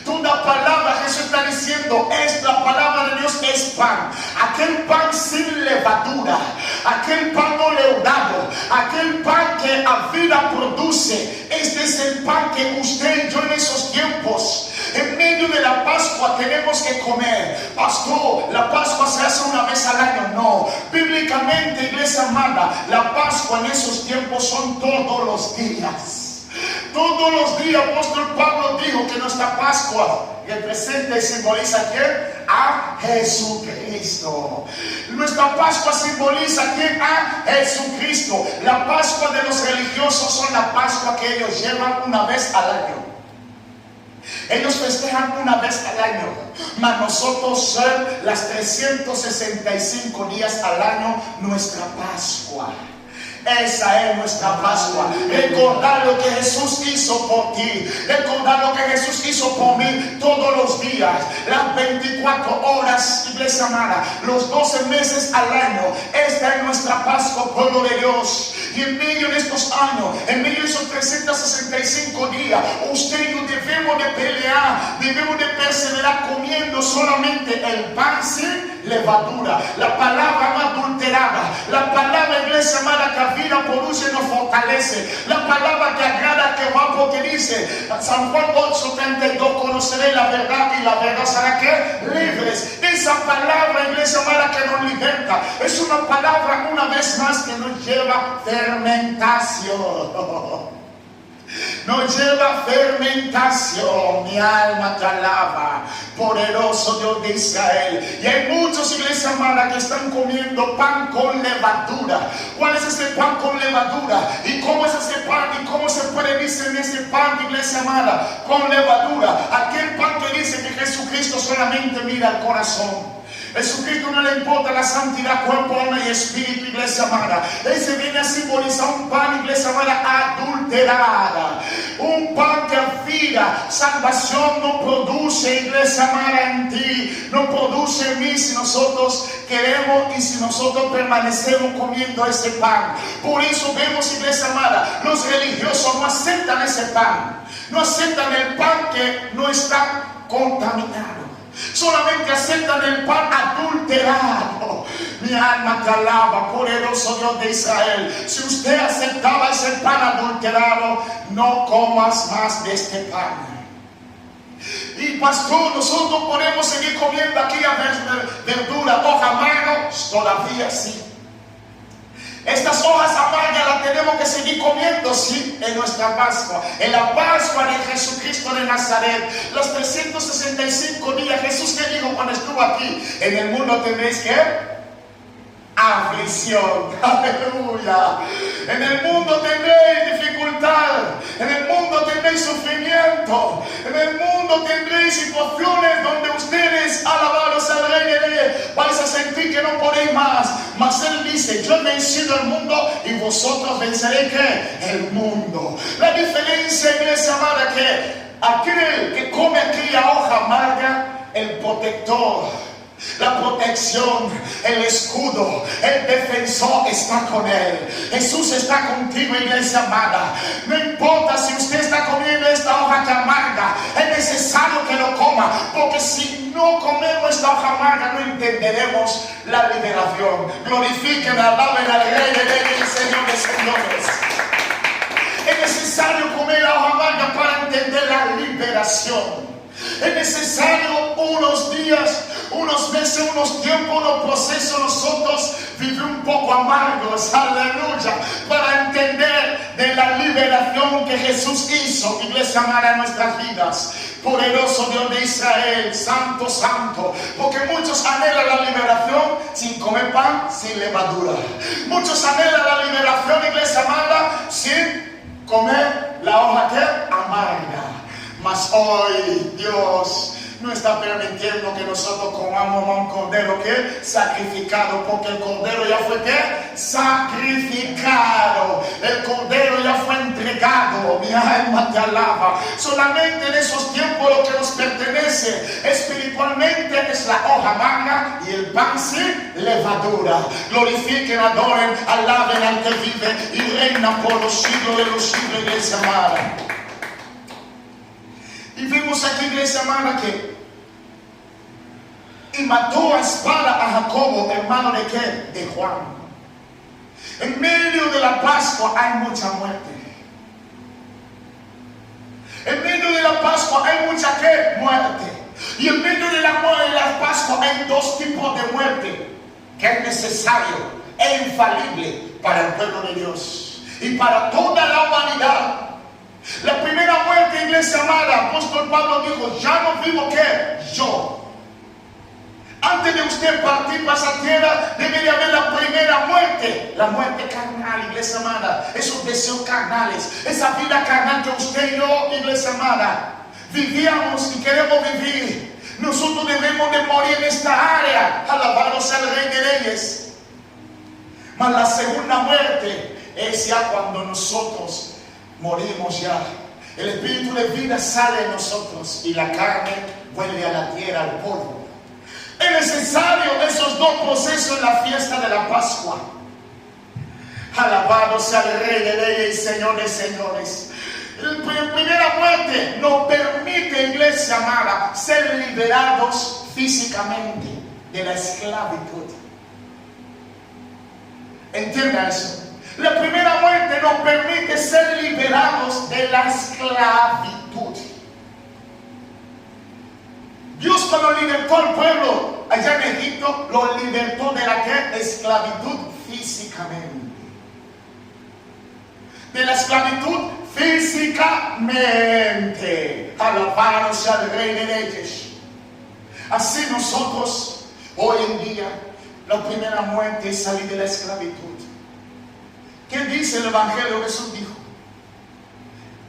[SPEAKER 1] Toda palabra, Jesús está diciendo, es la palabra de Dios, es pan. Aquel pan sin levadura, aquel pan no leudado, aquel pan que a vida produce. Este es el pan que usted y yo en esos tiempos, en medio de la Pascua, tenemos que comer. Pastor, la Pascua se hace una vez al año. No, bíblicamente, iglesia amada, la Pascua en esos tiempos son todos los días. Todos los días, apóstol Pablo dijo que nuestra Pascua representa y simboliza ¿a quién? A Jesucristo. Nuestra Pascua simboliza ¿a quién? A Jesucristo. La Pascua de los religiosos son la Pascua que ellos llevan una vez al año. Ellos festejan una vez al año, mas nosotros son las 365 días al año nuestra Pascua. Esa es nuestra Pascua. Recordar lo que Jesús hizo por ti. Recordar lo que Jesús hizo por mí todos los días. Las 24 horas, iglesia amada. Los 12 meses al año. Esta es nuestra Pascua, pueblo de Dios. Y en medio de estos años, en medio de esos 365 días, usted y yo debemos de pelear. Debemos de perseverar comiendo solamente el pan sin levadura. La palabra no adulterada. La palabra, iglesia amada, que vida produce y nos fortalece. La palabra que agrada a Jehová, porque dice San Juan 8:32, conoceré la verdad y la verdad será que libres. Esa palabra, iglesia amada, que nos liberta, es una palabra una vez más que nos lleva fermentación. Nos lleva fermentación. Mi alma te alaba, poderoso Dios de Israel. Y hay muchos, iglesia amada, que están comiendo pan con levadura. ¿Cuál es ese pan con levadura? ¿Y cómo es ese pan? ¿Y cómo se puede decir ese pan, iglesia amada, con levadura? Aquel pan que dice que Jesucristo solamente mira al corazón. Jesucristo no le importa la santidad, cuerpo, alma y espíritu, iglesia amada. Ese viene a simbolizar un pan, iglesia amada, adulterada. Un pan que a vida, salvación no produce, iglesia amada, en ti. No produce en mí si nosotros queremos y si nosotros permanecemos comiendo ese pan. Por eso vemos, iglesia amada, los religiosos no aceptan ese pan. No aceptan el pan que no está contaminado. Solamente aceptan el pan adulterado. Mi alma te alaba, poderoso Dios de Israel. Si usted aceptaba ese pan adulterado, no comas más de este pan. Y pastor, nosotros podemos seguir comiendo aquella verdura, hoja amarga, todavía sí. Estas hojas amargas las tenemos que seguir comiendo, sí, en nuestra Pascua. En la Pascua de Jesucristo de Nazaret, los 365 días, Jesús que dijo cuando estuvo aquí: en el mundo tendréis que aflicción. Aleluya. En el mundo tendréis dificultad. En el mundo tendréis sufrimiento. En el mundo tendréis situaciones donde ustedes, alabados al Rey de Reyes, vais a sentir que no podéis más. Mas Él dice, yo he vencido el mundo y vosotros venceréis ¿qué? El mundo. La diferencia, iglesia amada, que aquel que come aquella hoja amarga, el protector, la protección, el escudo, el defensor está con él. Jesús está contigo, iglesia amada. No importa si usted está comiendo esta hoja que amarga, es necesario que lo coma, porque si no comemos esta hoja amarga no entenderemos la liberación. Glorifiquen, alaben al Rey de Reyes y Señor de Señores. Es necesario comer la hoja amarga para entender la liberación. Es necesario unos días, unos meses, unos tiempos, unos procesos nosotros vivir un poco amargos, aleluya, para entender de la liberación que Jesús hizo, iglesia amada, en nuestras vidas. Poderoso Dios de Israel, santo, santo, porque muchos anhelan la liberación sin comer pan, sin levadura. Muchos anhelan la liberación, iglesia amada, sin comer la hoja que amarga. Mas hoy Dios no está permitiendo que nosotros comamos un cordero que sacrificado, porque el cordero ya fue que sacrificado, el cordero ya fue entregado. Mi alma te alaba. Solamente en esos tiempos lo que nos pertenece espiritualmente es la hoja amarga y el pan sin levadura. Glorifiquen, adoren, alaben al que vive y reina por los siglos de los siglos, iglesia amada. Y vimos aquí, iglesia amada, que y mató a espada a Jacobo, hermano de ¿qué? De Juan. En medio de la Pascua hay mucha muerte. En medio de la Pascua hay mucha ¿qué? Muerte. Y en medio de la Pascua hay dos tipos de muerte que es necesario e infalible para el pueblo de Dios y para toda la humanidad. La primera muerte, iglesia amada, apóstol Pablo dijo, ya no vivo ¿qué? Yo. Antes de usted partir para esa tierra, debe de haber la primera muerte. La muerte carnal, iglesia amada. Esos deseos carnales, esa vida carnal que usted y yo, iglesia amada, vivíamos y queremos vivir. Nosotros debemos de morir en esta área. Alabados al Rey de Reyes. Mas la segunda muerte es ya cuando nosotros morimos ya. El espíritu de vida sale de nosotros y la carne vuelve a la tierra, al polvo. Es necesario esos dos procesos en la fiesta de la Pascua. Alabado sea el Rey de Reyes y Señor de Señores. La primera muerte nos permite, iglesia amada, ser liberados físicamente de la esclavitud. Entienda eso. La primera muerte nos permite ser liberados de la esclavitud. Dios, cuando libertó al pueblo allá en Egipto, lo libertó de la ¿qué? Esclavitud físicamente. De la esclavitud físicamente. Alabado sea el Rey de Reyes. Así nosotros, hoy en día, la primera muerte es salir de la esclavitud. ¿Qué dice el Evangelio? Jesús dijo,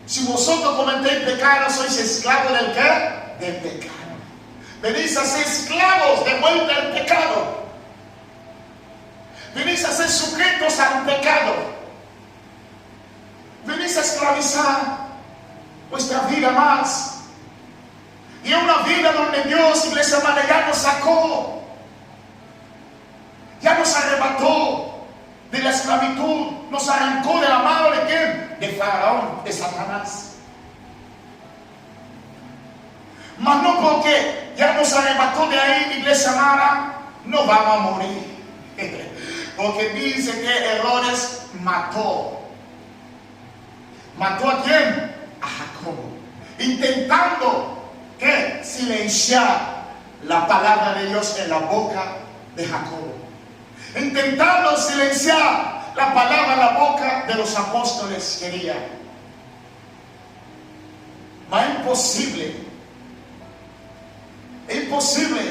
[SPEAKER 1] si vosotros cometéis pecado, sois esclavos del ¿qué? Del pecado. Venís a ser esclavos de vuelta al pecado. Venís a ser sujetos al pecado. Venís a esclavizar vuestra vida más. Y es una vida donde Dios, iglesia amada, ya nos sacó. Ya nos arrebató de la esclavitud. Nos arrancó de la mano de ¿quién? De Faraón, de Satanás. Mas no porque ya nos arrebató de ahí, iglesia amada, no vamos a morir. Porque dice que Herodes mató. ¿Mató a quién? A Jacobo. Intentando ¿qué? Silenciar la palabra de Dios en la boca de Jacobo. Intentando silenciar la palabra en la boca de los apóstoles quería. Mas es imposible. Es imposible.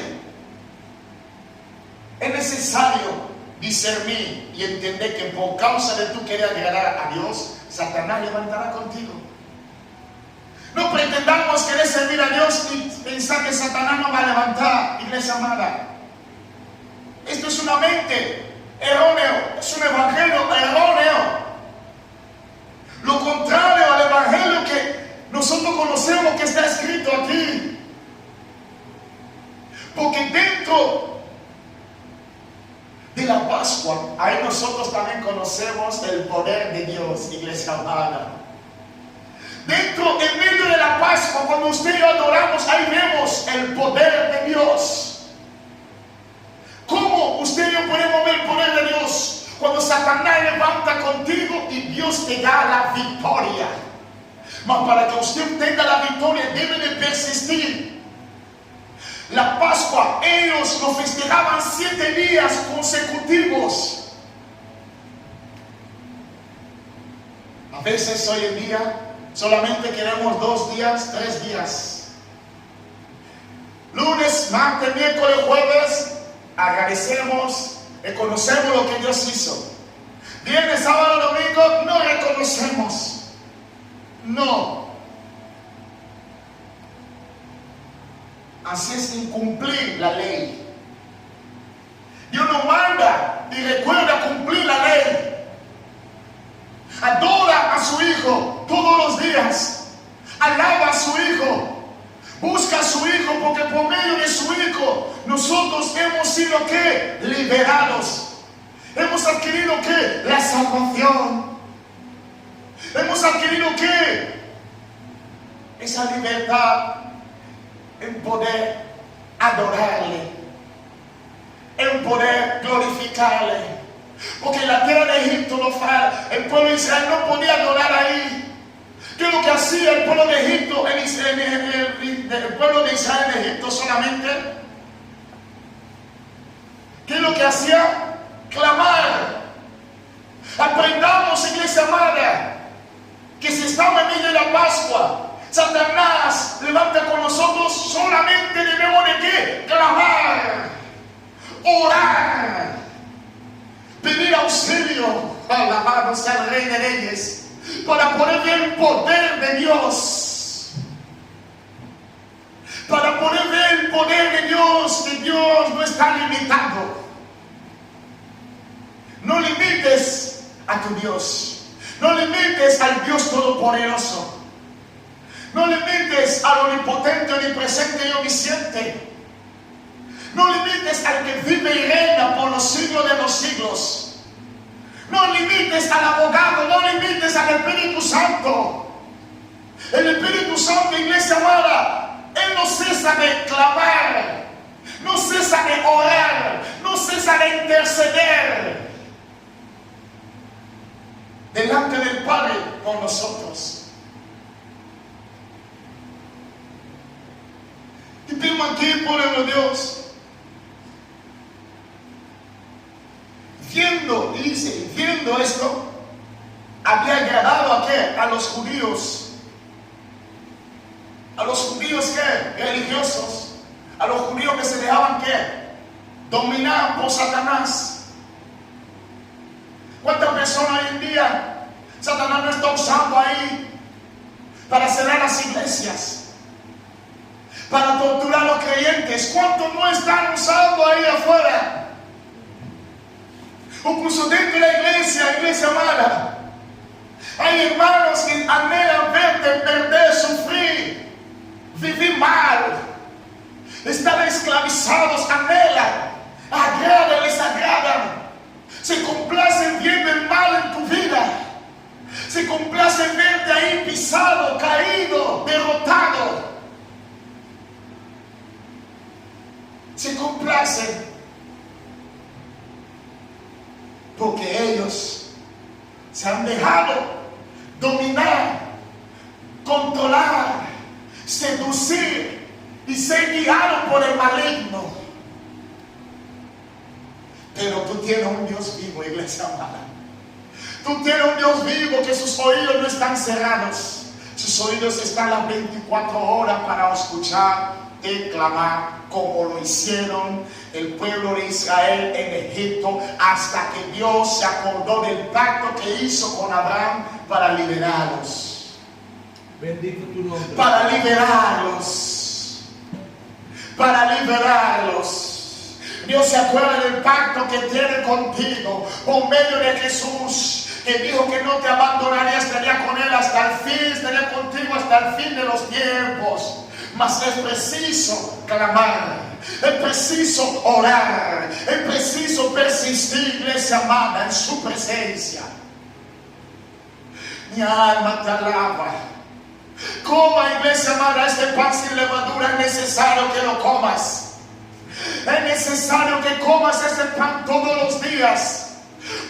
[SPEAKER 1] Es necesario discernir y entender que por causa de tú querer agradar a Dios, Satanás levantará contigo. No pretendamos querer servir a Dios y pensar que Satanás no va a levantar, iglesia amada. Esto es una mente. erróneo, es un evangelio erróneo. Lo contrario al evangelio que nosotros conocemos que está escrito aquí. Porque dentro de la Pascua, ahí nosotros también conocemos el poder de Dios, iglesia amada. Dentro, en medio de la Pascua, cuando usted y yo adoramos, ahí vemos el poder de Dios. ¿Cómo usted y yo podemos ver el poder de Dios? Cuando Satanás levanta contigo y Dios te da la victoria. Mas para que usted tenga la victoria, debe de persistir. La Pascua, ellos lo festejaban 7 días consecutivos. A veces hoy en día solamente queremos 2 días, 3 días. Lunes, martes, miércoles, jueves, agradecemos, reconocemos lo que Dios hizo. Viernes, sábado, domingo, no reconocemos. No. Así es incumplir la ley. Dios nos manda y recuerda cumplir la ley. Adora a su Hijo todos los días. Alaba a su Hijo. Busca a su Hijo, porque por medio de su Hijo nosotros hemos sido ¿qué? Liberados. Hemos adquirido ¿qué? La salvación. Hemos adquirido ¿qué? Esa libertad en poder adorarle, en poder glorificarle. Porque en la tierra de Egipto el pueblo de Israel no podía adorar ahí. ¿Qué es lo que hacía el pueblo de Egipto, el pueblo de Israel en Egipto solamente? ¿Qué es lo que hacía? Clamar. Aprendamos, iglesia amada, que si estamos en medio de la Pascua, Satanás levanta con nosotros, solamente debemos de ¿qué? Clamar, orar, pedir auxilio, alabado sea el Rey de Reyes, para poder ver el poder de Dios. Para poder ver el poder de Dios, que Dios no está limitado. No limites a tu Dios. No limites al Dios Todopoderoso. No limites al omnipotente, omnipresente y omnisciente. No limites al que vive y reina por los siglos de los siglos. No limites al abogado, no limites al Espíritu Santo. El Espíritu Santo, iglesia amada, Él no cesa de clamar, no cesa de orar, no cesa de interceder delante del Padre con nosotros. Y vimos aquí, pueblo de Dios, viendo esto, había agradado ¿a qué? A los judíos. A los judíos ¿qué? Religiosos. A los judíos que se dejaban ¿qué? Dominar por Satanás. ¿Cuántas personas hoy en día Satanás no está usando ahí para cerrar las iglesias, para torturar a los creyentes? ¿Cuántos no están usando ahí afuera? Incluso dentro de la iglesia amada, hay hermanos que anhelan verte perder, sufrir, vivir mal, estar esclavizados, anhelan, les agradan, se complacen viendo el mal en tu vida, se complacen verte ahí pisado, caído, derrotado, se complacen. Porque ellos se han dejado dominar, controlar, seducir y ser guiados por el maligno. Pero tú tienes un Dios vivo, iglesia amada. Tú tienes un Dios vivo, que sus oídos no están cerrados. Sus oídos están las 24 horas para escuchar y clamar, como lo hicieron el pueblo de Israel en Egipto, hasta que Dios se acordó del pacto que hizo con Abraham para liberarlos.
[SPEAKER 3] Bendito tu nombre.
[SPEAKER 1] Para liberarlos. Para liberarlos. Dios se acuerda del pacto que tiene contigo por medio de Jesús, que dijo que no te abandonaría, estaría con él hasta el fin, estaría contigo hasta el fin de los tiempos. Mas es preciso clamar, es preciso orar, es preciso persistir, iglesia amada, en su presencia. Mi alma te alaba. Coma, iglesia amada, este pan sin levadura. Es necesario que lo comas. Es necesario que comas ese pan todos los días.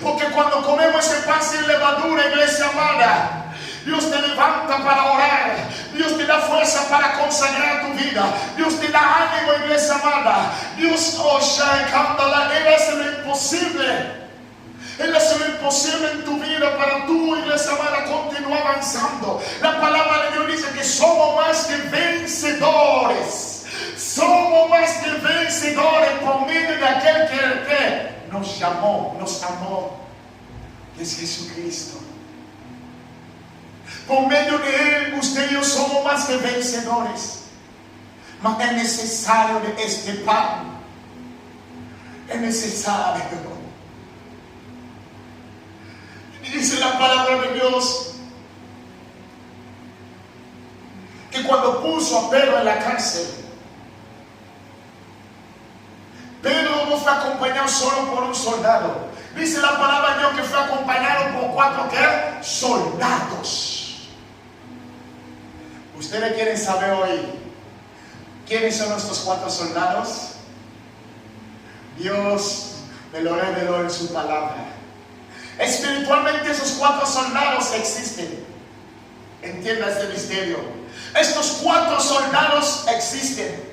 [SPEAKER 1] Porque cuando comemos ese pan sin levadura, iglesia amada, Dios te levanta para orar. Dios te da fuerza para consagrar tu vida. Dios te da ánimo, iglesia amada. Dios, Él hace lo imposible. Él hace lo imposible en tu vida para tú, iglesia amada, continuar avanzando. La palabra de Dios dice que somos más que vencedores. Somos más que vencedores por medio de aquel que nos llamó, nos amó, que es Jesucristo. Por medio de Él, usted y yo somos más que vencedores. Mas es necesario de este pan. Es necesario. Y dice la palabra de Dios que cuando puso a Pedro en la cárcel, Pedro no fue acompañado solo por un soldado. Dice la palabra de Dios que fue acompañado por 4 ¿qué? Soldados. Ustedes quieren saber hoy quiénes son estos 4 soldados. Dios me lo reveló en su palabra. Espiritualmente esos 4 soldados existen. Entienda este misterio. Estos 4 soldados existen.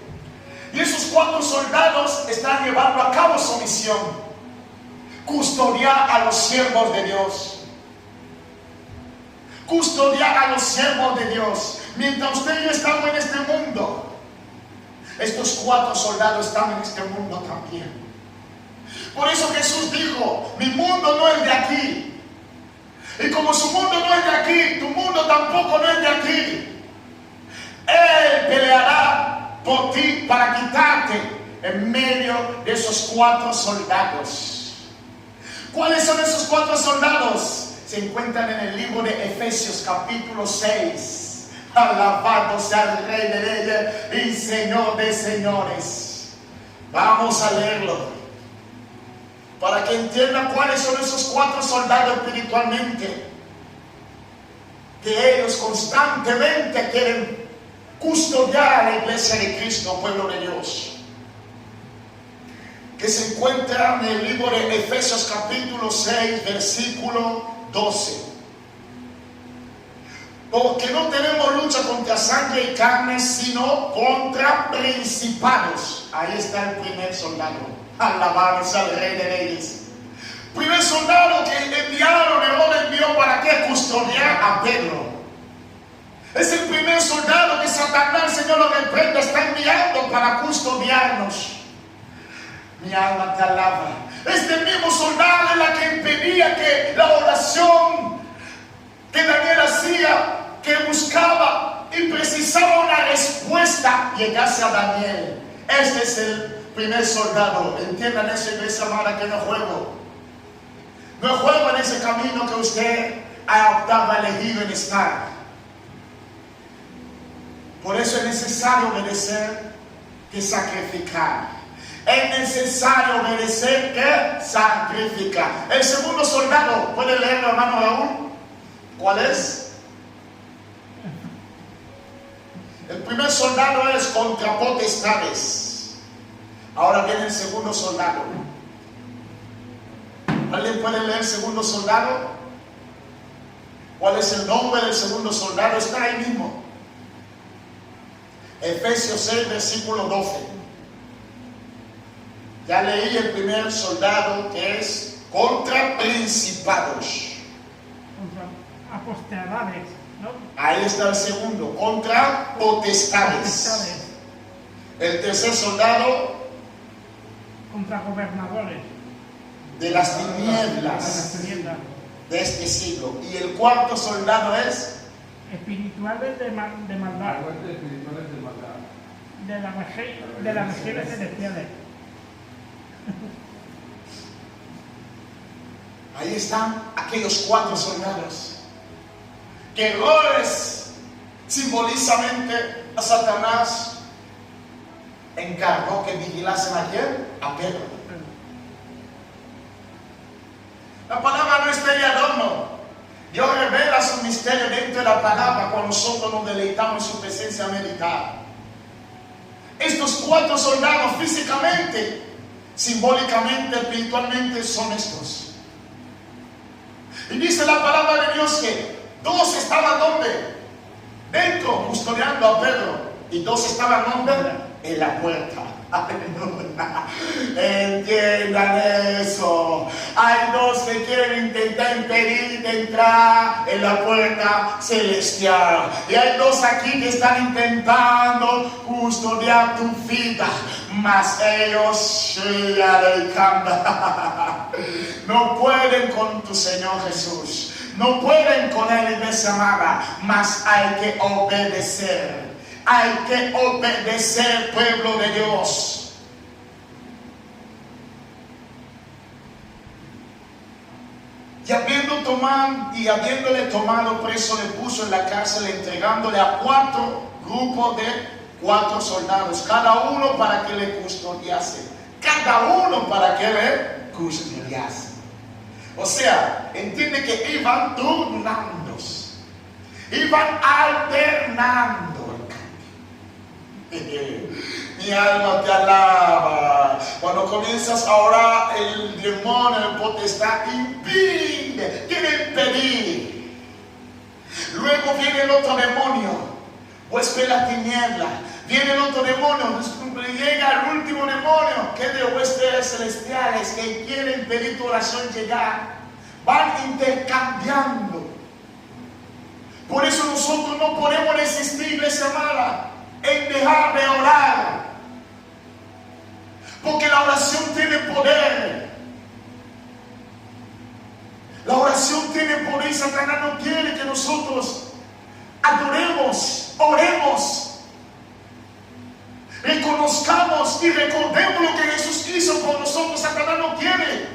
[SPEAKER 1] Y esos 4 soldados están llevando a cabo su misión: custodiar a los siervos de Dios. Custodiar a los siervos de Dios. Mientras usted y yo estamos en este mundo, estos 4 soldados están en este mundo también. Por eso Jesús dijo: mi mundo no es de aquí. Y como su mundo no es de aquí, tu mundo tampoco no es de aquí. Él peleará por ti para quitarte en medio de esos 4 soldados. ¿Cuáles son esos 4 soldados? Se encuentran en el libro de Efesios capítulo 6. Alabado sea el Rey de Reyes y Señor de Señores. Vamos a leerlo para que entiendan cuáles son esos 4 soldados espiritualmente, que ellos constantemente quieren custodiar a la iglesia de Cristo, pueblo de Dios, que se encuentra en el libro de Efesios capítulo 6 versículo 12. Porque no tenemos lucha contra sangre y carne, sino contra principados. Ahí está el primer soldado. Alabanza al Rey de Reyes. Primer soldado que enviaron, Herodes envió para que custodiar a Pedro. Es el primer soldado que Satanás, Señor, lo reprende, está enviando para custodiarnos. Mi alma te alaba. Este mismo soldado es la que impedía que la oración que Daniel hacía, que buscaba y precisaba una respuesta, llegase a Daniel. Este es el primer soldado. Entiendan eso, iglesia amada, que no es juego. No es juego en ese camino que usted ha optado, ha elegido en estar. Por eso es necesario obedecer que sacrificar. Es necesario obedecer que sacrificar. El segundo soldado, ¿puede leerlo, hermano Raúl? ¿Cuál es? El primer soldado es contra potestades. Ahora viene el segundo soldado. ¿Alguien puede leer el segundo soldado? ¿Cuál es el nombre del segundo soldado? Está ahí mismo. Efesios 6, versículo 12. Ya leí el primer soldado, que es contra principados.
[SPEAKER 2] Contra apostadades, ¿no?
[SPEAKER 1] Ahí está el segundo, contra potestades. El tercer soldado,
[SPEAKER 2] contra gobernadores
[SPEAKER 1] de las tinieblas de este siglo. Y el cuarto soldado es
[SPEAKER 2] espirituales de maldad, de las regiones celestiales.
[SPEAKER 1] Ahí están aquellos 4 soldados que Herodes simbolizamente a Satanás encargó que vigilasen a quién, a Pedro. La palabra no está de adorno. Dios revela su misterio dentro de la palabra cuando nosotros nos deleitamos en su presencia a meditar. Estos 4 soldados físicamente, simbólicamente, espiritualmente son estos. Y dice la palabra de Dios que 2 estaban ¿dónde? Dentro, custodiando a Pedro. Y 2 estaban ¿dónde? En la puerta. Aleluya. Entiendan eso. Hay 2 que quieren intentar impedir de entrar en la puerta celestial. Y hay 2 aquí que están intentando custodiar tu vida. Mas ellos no pueden con tu Señor Jesús. No pueden con Él, iglesia amada. Mas hay que obedecer. Hay que obedecer, pueblo de Dios. Y habiéndole tomado preso, le puso en la cárcel, entregándole a 4 grupos de 4 soldados, cada uno para que le custodiase. Cada uno para que le custodiase. O sea, entiende que iban turnándose, iban alternando. Mi alma te alaba. Cuando comienzas a orar, el demonio, el potestad impide, quiere impedir. Luego viene el otro demonio, huésped de la tiniebla. Viene el otro demonio, llega el último demonio, que es de huéspedes celestiales, que quiere impedir tu oración llegar. Van intercambiando. Por eso nosotros no podemos resistir, iglesia amada, en dejar de orar, porque la oración tiene poder. La oración tiene poder y Satanás no quiere que nosotros adoremos, oremos, reconozcamos y recordemos lo que Jesús hizo por nosotros. Satanás no quiere.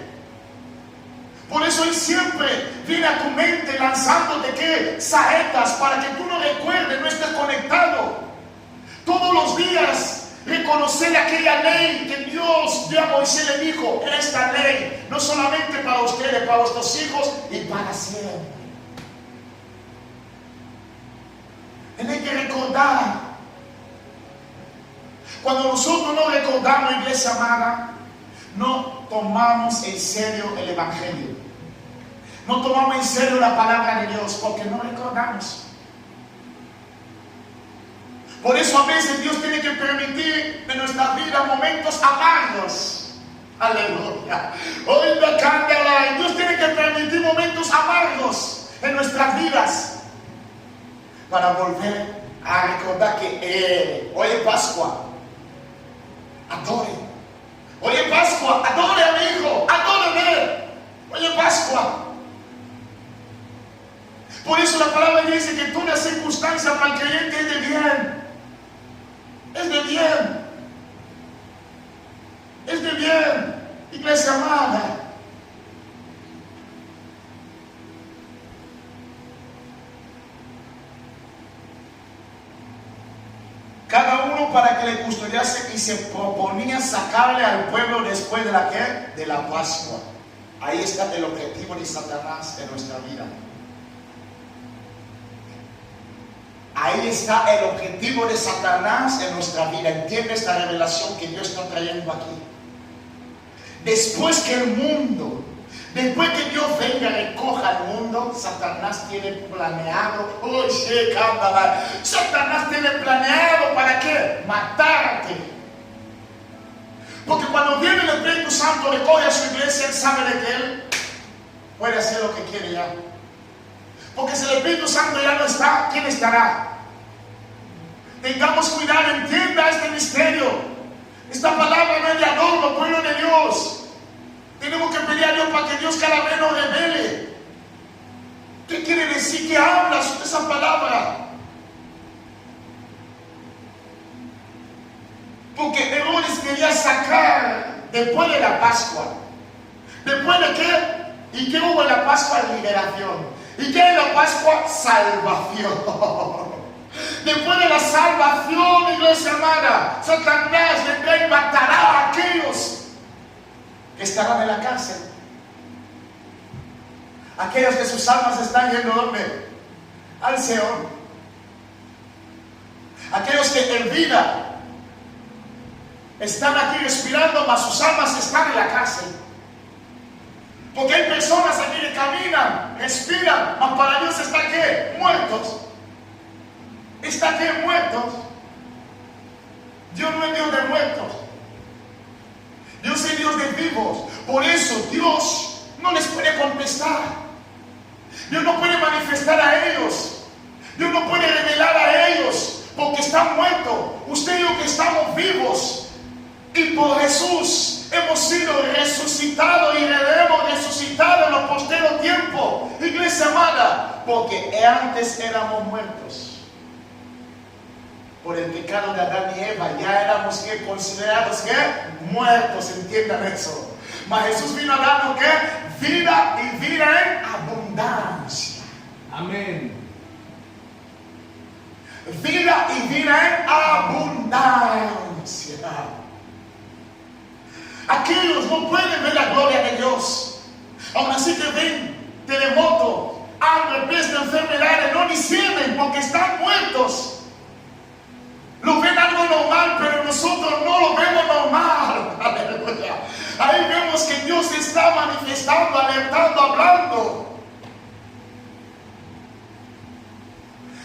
[SPEAKER 1] Por eso Él siempre viene a tu mente lanzándote ¿qué? Saetas para que tú no recuerdes, no estés conectado. Todos los días reconocer aquella ley que Dios dio a Moisés, le dijo: esta ley no solamente para ustedes, para vuestros hijos y para siempre. Tienen que recordar. Cuando nosotros no recordamos, iglesia amada, no tomamos en serio el Evangelio. No tomamos en serio la palabra de Dios porque no recordamos. Por eso a veces Dios tiene que permitir en nuestra vida momentos amargos. Aleluya. Oiga, cántala. Dios tiene que permitir momentos amargos en nuestras vidas para volver a recordar que hoy es Pascua. Adore. Hoy es Pascua. Adore a mi hijo. Adóreme. Hoy es Pascua. Por eso la palabra dice que toda circunstancia para el creyente es de bien. Es de bien. Es de bien, iglesia amada. Cada uno para que le custodiase y se proponía sacarle al pueblo después de la ¿qué? De la Pascua. Ahí está el objetivo de Satanás en nuestra vida. Ahí está el objetivo de Satanás en nuestra vida. Entiende esta revelación que Dios está trayendo aquí. Después que el mundo, después que Dios venga y recoja el mundo, Satanás tiene planeado, Satanás tiene planeado ¿para qué? Matarte. Porque cuando viene el Espíritu Santo, recoge a su iglesia, él sabe de que él puede hacer lo que quiere ya. Porque si el Espíritu Santo ya no está, ¿quién estará? Tengamos cuidado, entienda este misterio. Esta palabra no es de adorno, pueblo de Dios. Tenemos que pedir a Dios para que Dios cada vez nos revele. ¿Qué quiere decir? ¿Qué habla sobre esa palabra? Porque Herodes quería sacar después de la Pascua. ¿Después de qué? ¿Y qué hubo en la Pascua? Liberación. ¿Y qué en la Pascua? Salvación. Después de la salvación, iglesia amada, Satanás vendrá y matará a aquellos que estarán en la cárcel. Aquellos que sus almas están yendo ¿dónde? Al Seol. Aquellos que en vida están aquí respirando, mas sus almas están en la cárcel. Porque hay personas aquí que caminan, respiran, mas para Dios está ¿qué? Muertos. Está ¿qué? Muertos. Dios no es Dios de muertos. Dios es Dios de vivos. Por eso Dios no les puede contestar. Dios no puede manifestar a ellos. Dios no puede revelar a ellos. Porque están muertos. Usted y yo que estamos vivos. Y por Jesús hemos sido resucitados y debemos resucitar en los posteros tiempos. Iglesia amada. Porque antes éramos muertos. Por el pecado de Adán y Eva, ya éramos ¿qué? Considerados ¿qué? Muertos, entiendan eso. Mas Jesús vino a darnos ¿qué? Vida y vida en abundancia.
[SPEAKER 3] Amén.
[SPEAKER 1] Vida y vida en abundancia. Aquellos no pueden ver la gloria de Dios. Aún así que ven terremoto, hambre, peste, enfermedades, no disciernen porque están muertos. Lo ven algo normal, pero nosotros no lo vemos normal. Aleluya. Ahí vemos que Dios está manifestando, alertando, hablando.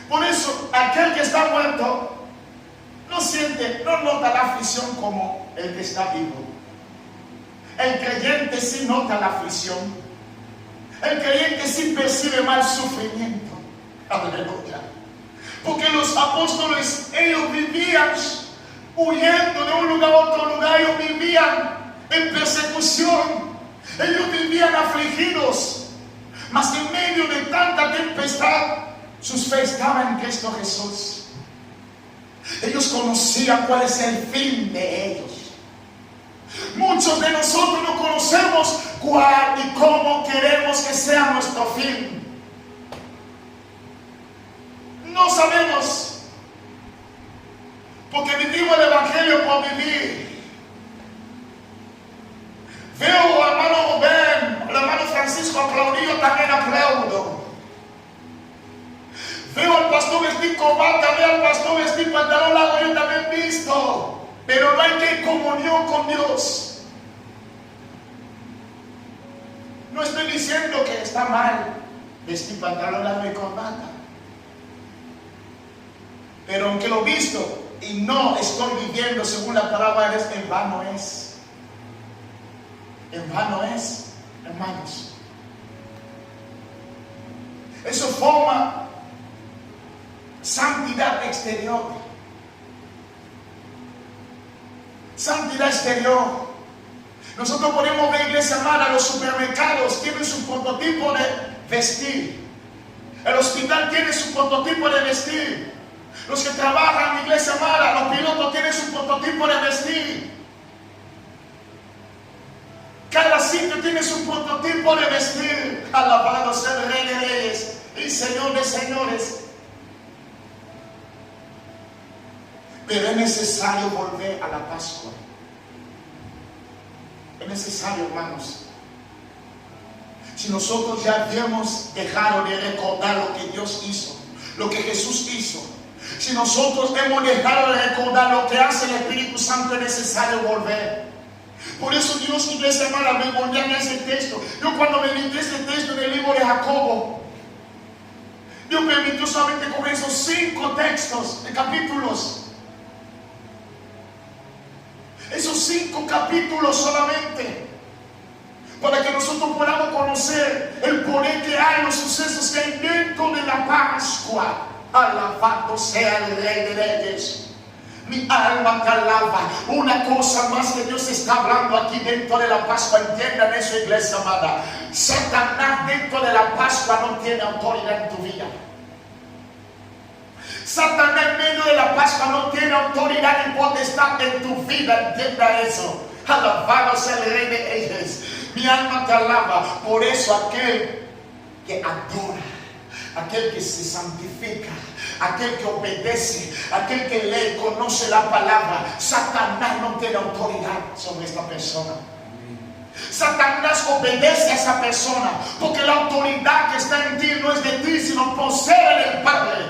[SPEAKER 1] Por eso, aquel que está muerto no siente, no nota la aflicción como el que está vivo. El creyente sí nota la aflicción. El creyente sí percibe mal sufrimiento. Aleluya. Porque los apóstoles, ellos vivían huyendo de un lugar a otro lugar, ellos vivían en persecución, ellos vivían afligidos, mas en medio de tanta tempestad, sus fe estaba en Cristo Jesús. Ellos conocían cuál es el fin de ellos. Muchos de nosotros no conocemos cuál y cómo queremos que sea nuestro fin. No sabemos, porque vivimos el Evangelio por vivir. Veo al hermano Rubén, al hermano Francisco aplaudido, también aplaudo. Veo al pastor vestir corbata, veo al pastor vestir pantalón largo, yo también visto. Pero no hay que comunión con Dios. No estoy diciendo que está mal vestir pantalón largo y corbata. Pero aunque lo he visto y no estoy viviendo según la palabra de Dios, en vano es. En vano es, hermanos. Eso forma santidad exterior. Santidad exterior. Nosotros podemos ver, iglesia amada, los supermercados tienen su prototipo de vestir. El hospital tiene su prototipo de vestir. Los que trabajan en iglesia amada, los pilotos tienen su prototipo de vestir. Cada sitio tiene su prototipo de vestir. Alabado sea el Rey de Reyes y Señor de Señores. Pero es necesario volver a la Pascua. Es necesario, hermanos. Si nosotros ya habíamos dejado de recordar lo que Dios hizo, lo que Jesús hizo, si nosotros hemos dejado de recordar lo que hace el Espíritu Santo, es necesario volver. Por eso Dios, iglesia amada, me volví a ese texto. Yo cuando me metí ese texto en el libro de Jacobo, Dios me permitió solamente con esos 5 textos de capítulos. Esos 5 capítulos solamente, para que nosotros podamos conocer el poder que hay en los sucesos que hay dentro de la Pascua. Alabado sea el Rey de Reyes. Mi alma te alaba. Una cosa más que Dios está hablando aquí dentro de la Pascua. Entiendan eso, iglesia amada. Satanás dentro de la Pascua no tiene autoridad en tu vida. Satanás en medio de la Pascua no tiene autoridad ni potestad en tu vida. Entienda eso. Alabado sea el Rey de Reyes. Mi alma te alaba. Por eso aquel que adora, aquel que se santifica, aquel que obedece, aquel que lee, conoce la palabra, Satanás no tiene autoridad sobre esta persona. Satanás obedece a esa persona porque la autoridad que está en ti no es de ti, sino procede del Padre.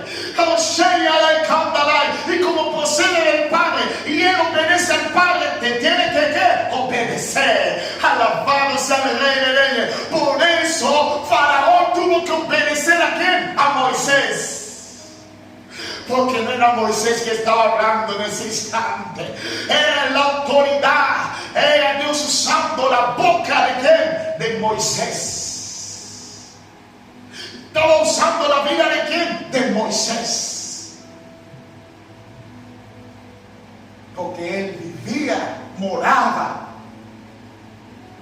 [SPEAKER 1] Y como procede del Padre y él obedece al Padre, te tiene que obedecer. Alabado sea el Rey de Reyes. Por eso Faraón tuvo que obedecer ¿a quién? A Moisés. Porque no era Moisés que estaba hablando en ese instante, era la autoridad, era Dios usando la boca de ¿quién? De Moisés. Estaba usando la vida de ¿quién? De Moisés. Porque él vivía, moraba,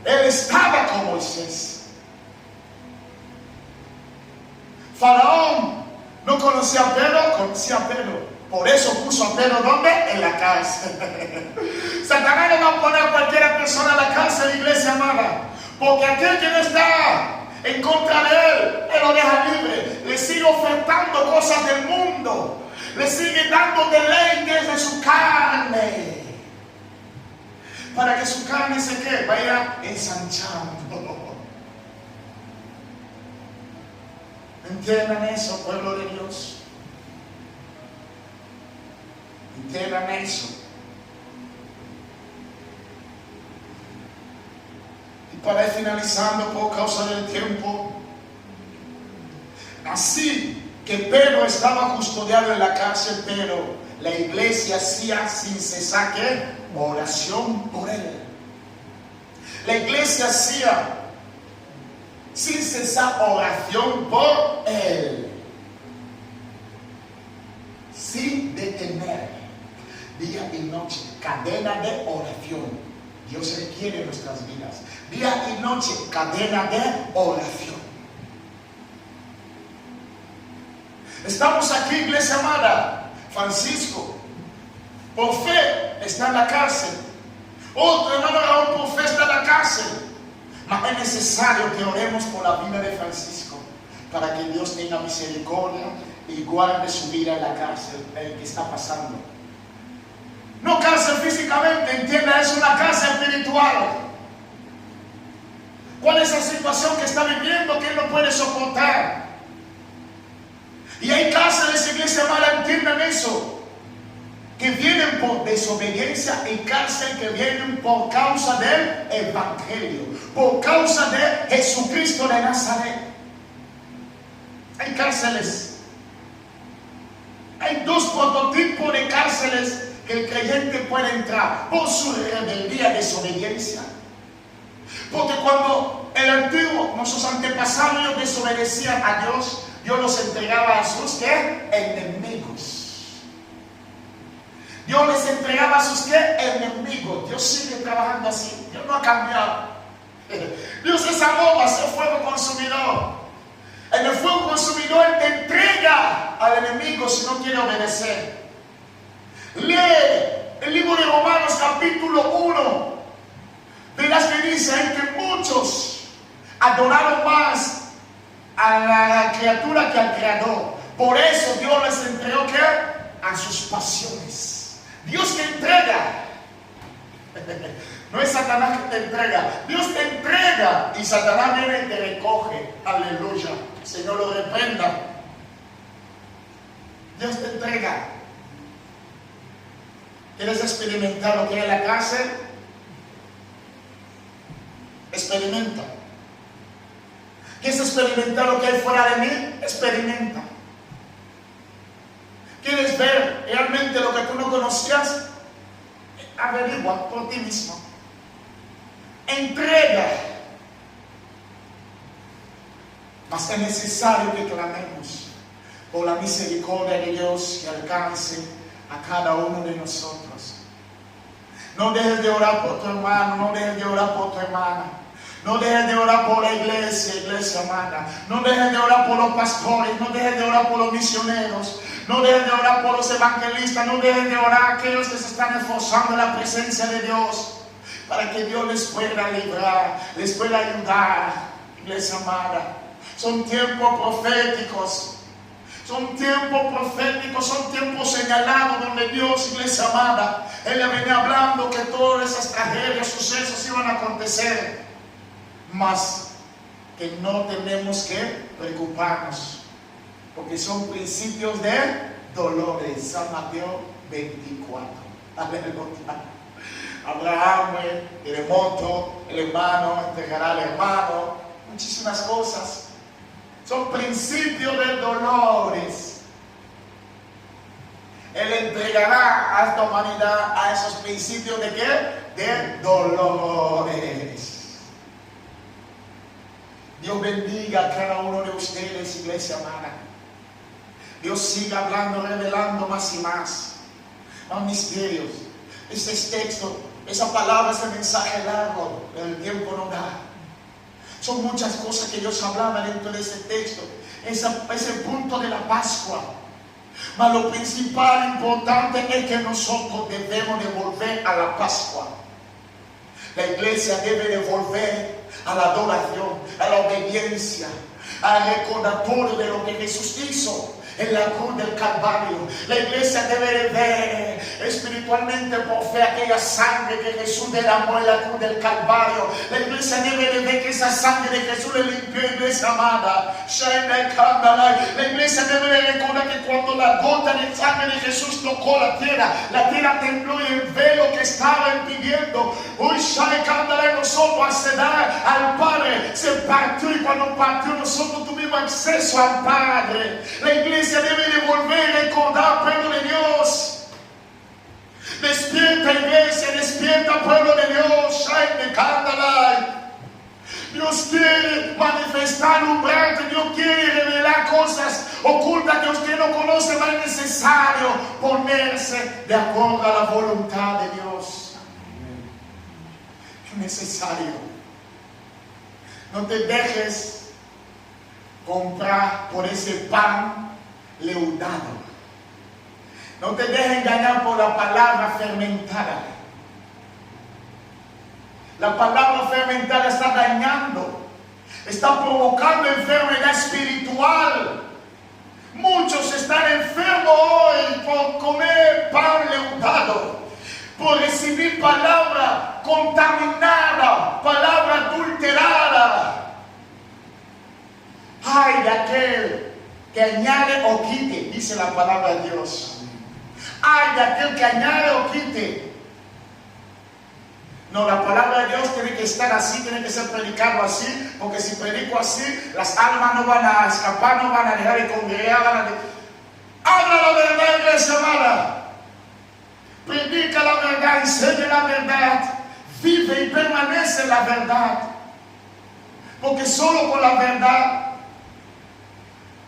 [SPEAKER 1] él estaba con Moisés. Faraón no conocía a Pedro, conocía a Pedro. Por eso puso a Pedro, ¿dónde? En la cárcel. Satanás no va a poner a cualquier persona en la cárcel, iglesia amada. Porque aquel que no está en contra de él lo deja libre. Le sigue ofertando cosas del mundo. Le sigue dando deleites de su carne. Para que su carne se quede, vaya ensanchando. Entiendan eso, pueblo de Dios. Entiendan eso. Y para ir finalizando por causa del tiempo, así que Pedro estaba custodiado en la cárcel, pero la iglesia hacía sin cesar ¿qué? Oración por él. La iglesia hacía sin cesar oración por él, sin detener, día y noche, cadena de oración. Dios requiere nuestras vidas, día y noche, cadena de oración. Estamos aquí, iglesia amada. Francisco, por fe, está en la cárcel. Otro hermano Raúl, por fe, está en la cárcel. Es necesario que oremos por la vida de Francisco para que Dios tenga misericordia y guarde su vida en la cárcel el que está pasando. No cárcel físicamente, entienda, es una cárcel espiritual. ¿Cuál es la situación que está viviendo que él no puede soportar? Y hay cárceles, iglesia amada, entiendan eso, que vienen por desobediencia y cárcel que vienen por causa del Evangelio, por causa de Jesucristo de Nazaret. Hay cárceles. Hay dos prototipos de cárceles que el creyente puede entrar: por su rebeldía, desobediencia. Porque cuando el antiguo, nuestros antepasados, ellos desobedecían a Dios, Dios los entregaba a sus ¿qué? Enemigos. Dios les entregaba a sus ¿qué? Enemigos. Dios sigue trabajando así. Dios no ha cambiado. Dios es amor, es el fuego consumidor. En el fuego consumidor Él te entrega al enemigo si no quiere obedecer. Lee el libro de Romanos capítulo 1. Verás que dice ahí que muchos adoraron más a la criatura que al Creador. Por eso Dios les entregó ¿qué? A sus pasiones. Dios te entrega. No es Satanás que te entrega. Dios te entrega y Satanás viene y te recoge. Aleluya. Señor lo reprenda. Dios te entrega. ¿Quieres experimentar lo que hay en la cárcel? Experimenta. ¿Quieres experimentar lo que hay fuera de mí? Experimenta. ¿Quieres ver realmente lo que tú no conocías? Averigua por ti mismo. Entrega. Mas es necesario que clamemos por la misericordia de Dios que alcance a cada uno de nosotros. No dejes de orar por tu hermano, no dejes de orar por tu hermana. No dejen de orar por la iglesia, iglesia amada. No dejen de orar por los pastores. No dejen de orar por los misioneros. No dejen de orar por los evangelistas. No dejen de orar aquellos que se están esforzando en la presencia de Dios, para que Dios les pueda librar, les pueda ayudar, iglesia amada. Son tiempos proféticos. Son tiempos proféticos, son tiempos señalados donde Dios, iglesia amada, Él le venía hablando que todas esas tragedias, sucesos iban a acontecer. Mas que no tenemos que preocuparnos, porque son principios de dolores. San Mateo 24. Aleluya. Abraham, el remoto, el hermano, entregará al hermano, muchísimas cosas. Son principios de dolores. Él entregará a esta humanidad a esos principios de ¿qué? De dolores. Dios bendiga a cada uno de ustedes, iglesia amada. Dios siga hablando, revelando más y más misterios. Ese texto, esa palabra, ese mensaje largo, el tiempo no da. Son muchas cosas que Dios hablaba dentro de ese texto. Ese punto de la Pascua. Mas lo principal, importante, es que nosotros debemos de volver a la Pascua. La iglesia debe de volver a la adoración, a la obediencia, al recordatorio de lo que Jesús hizo en la cruz del Calvario. La iglesia debe de ver espiritualmente por fe aquella sangre que Jesús derramó en la cruz del Calvario. La iglesia debe de ver que esa sangre de Jesús le limpió, iglesia amada. La iglesia debe de recordar que cuando la gota de sangre de Jesús tocó la tierra tembló y el velo que estaba impidiendo nosotros acceder al Padre se partió, y cuando partió nosotros tuvimos acceso al Padre. La iglesia debe de volver a recordar, pueblo de Dios. Despierta, iglesia, despierta, pueblo de Dios. Dios quiere manifestar, alumbrarte. Dios quiere revelar cosas ocultas que usted no conoce, pero es necesario ponerse de acuerdo a la voluntad de Dios. Es necesario. No te dejes comprar por ese pan leudado. No te dejes engañar por la palabra fermentada. La palabra fermentada está dañando, está provocando enfermedad espiritual. Muchos están enfermos hoy por comer pan leudado, por recibir palabra contaminada, palabra adulterada. Ay de aquel que añade o quite, dice la palabra de Dios. Ay de aquel que añade o quite. No, la palabra de Dios tiene que estar así, tiene que ser predicado así, porque si predico así, las almas no van a escapar, no van a dejar de congregar. Habla la verdad, iglesia amada. Predica la verdad, enseña la verdad, vive y permanece en la verdad. Porque solo con la verdad,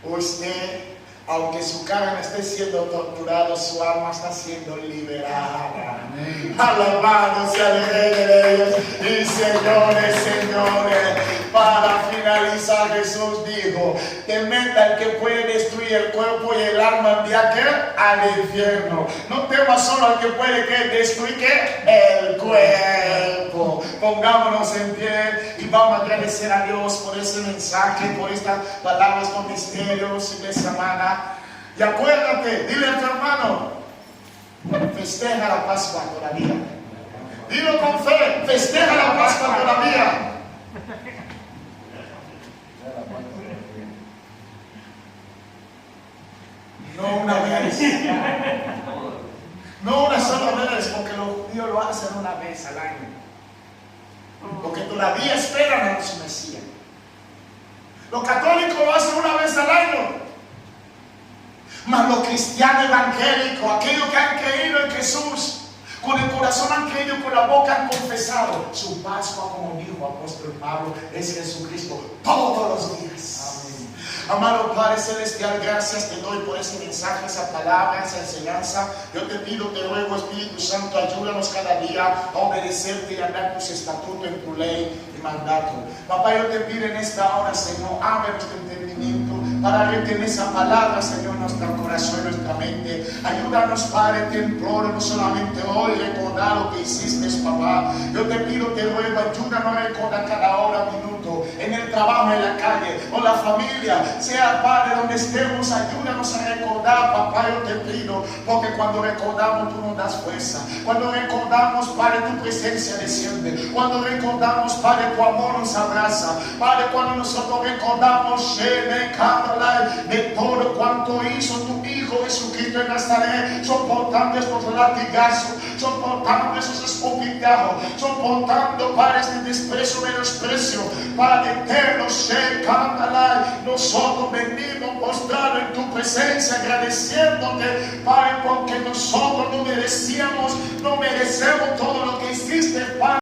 [SPEAKER 1] usted, aunque su carne esté siendo torturada, su alma está siendo liberada. Alabado sea el Rey de ellos. Y señores, para finalizar, Jesús dijo: temed al que puede destruir el cuerpo y el alma, enviar ¿qué? Al infierno. No temas solo al que puede destruir ¿qué? El cuerpo. Pongámonos en pie y vamos a agradecer a Dios por ese mensaje, por estas palabras con misterios, iglesia amada. Y acuérdate, dile a tu hermano: festeja la Pascua todavía. Dilo con fe: festeja la Pascua todavía. No una vez, no una sola vez, porque los judíos lo hacen una vez al año, porque todavía esperan a su Mesías. Los católicos lo hacen una vez al año. Mas los cristianos evangélicos, aquellos que han creído en Jesús, con el corazón han creído y con la boca han confesado, su Pascua, como dijo el apóstol Pablo, es Jesucristo todos los días. Amado Padre Celestial, gracias te doy por ese mensaje, esa palabra, esa enseñanza. Yo te pido, te ruego, Espíritu Santo, ayúdanos cada día a obedecerte y a andar tus estatutos en tu ley y mandato. Papá, yo te pido en esta hora, Señor, abre nuestro entendimiento para retener esa palabra, Señor, en nuestro corazón, en nuestra mente. Ayúdanos, Padre, te imploro, no solamente hoy recordar lo que hiciste, papá. Yo te pido, te ruego, ayúdanos a recordar cada hora, minuto, en el trabajo, en la calle, con la familia, sea, Padre, donde estemos, ayúdanos a recordar, papá, yo te pido, porque cuando recordamos tú nos das fuerza. Cuando recordamos, Padre, tu presencia desciende. Cuando recordamos, Padre, tu amor nos abraza. Padre, cuando nosotros recordamos de todo cuanto hizo tu Hijo Jesucristo en Nazaret, soportando estos latigazos, soportando esos escupitazos, soportando, Padre, este desprecio, menosprecio, Padre eterno, nosotros venimos postrados en tu presencia, agradeciéndote, Padre, porque nosotros no merecemos todo lo que hiciste, Padre.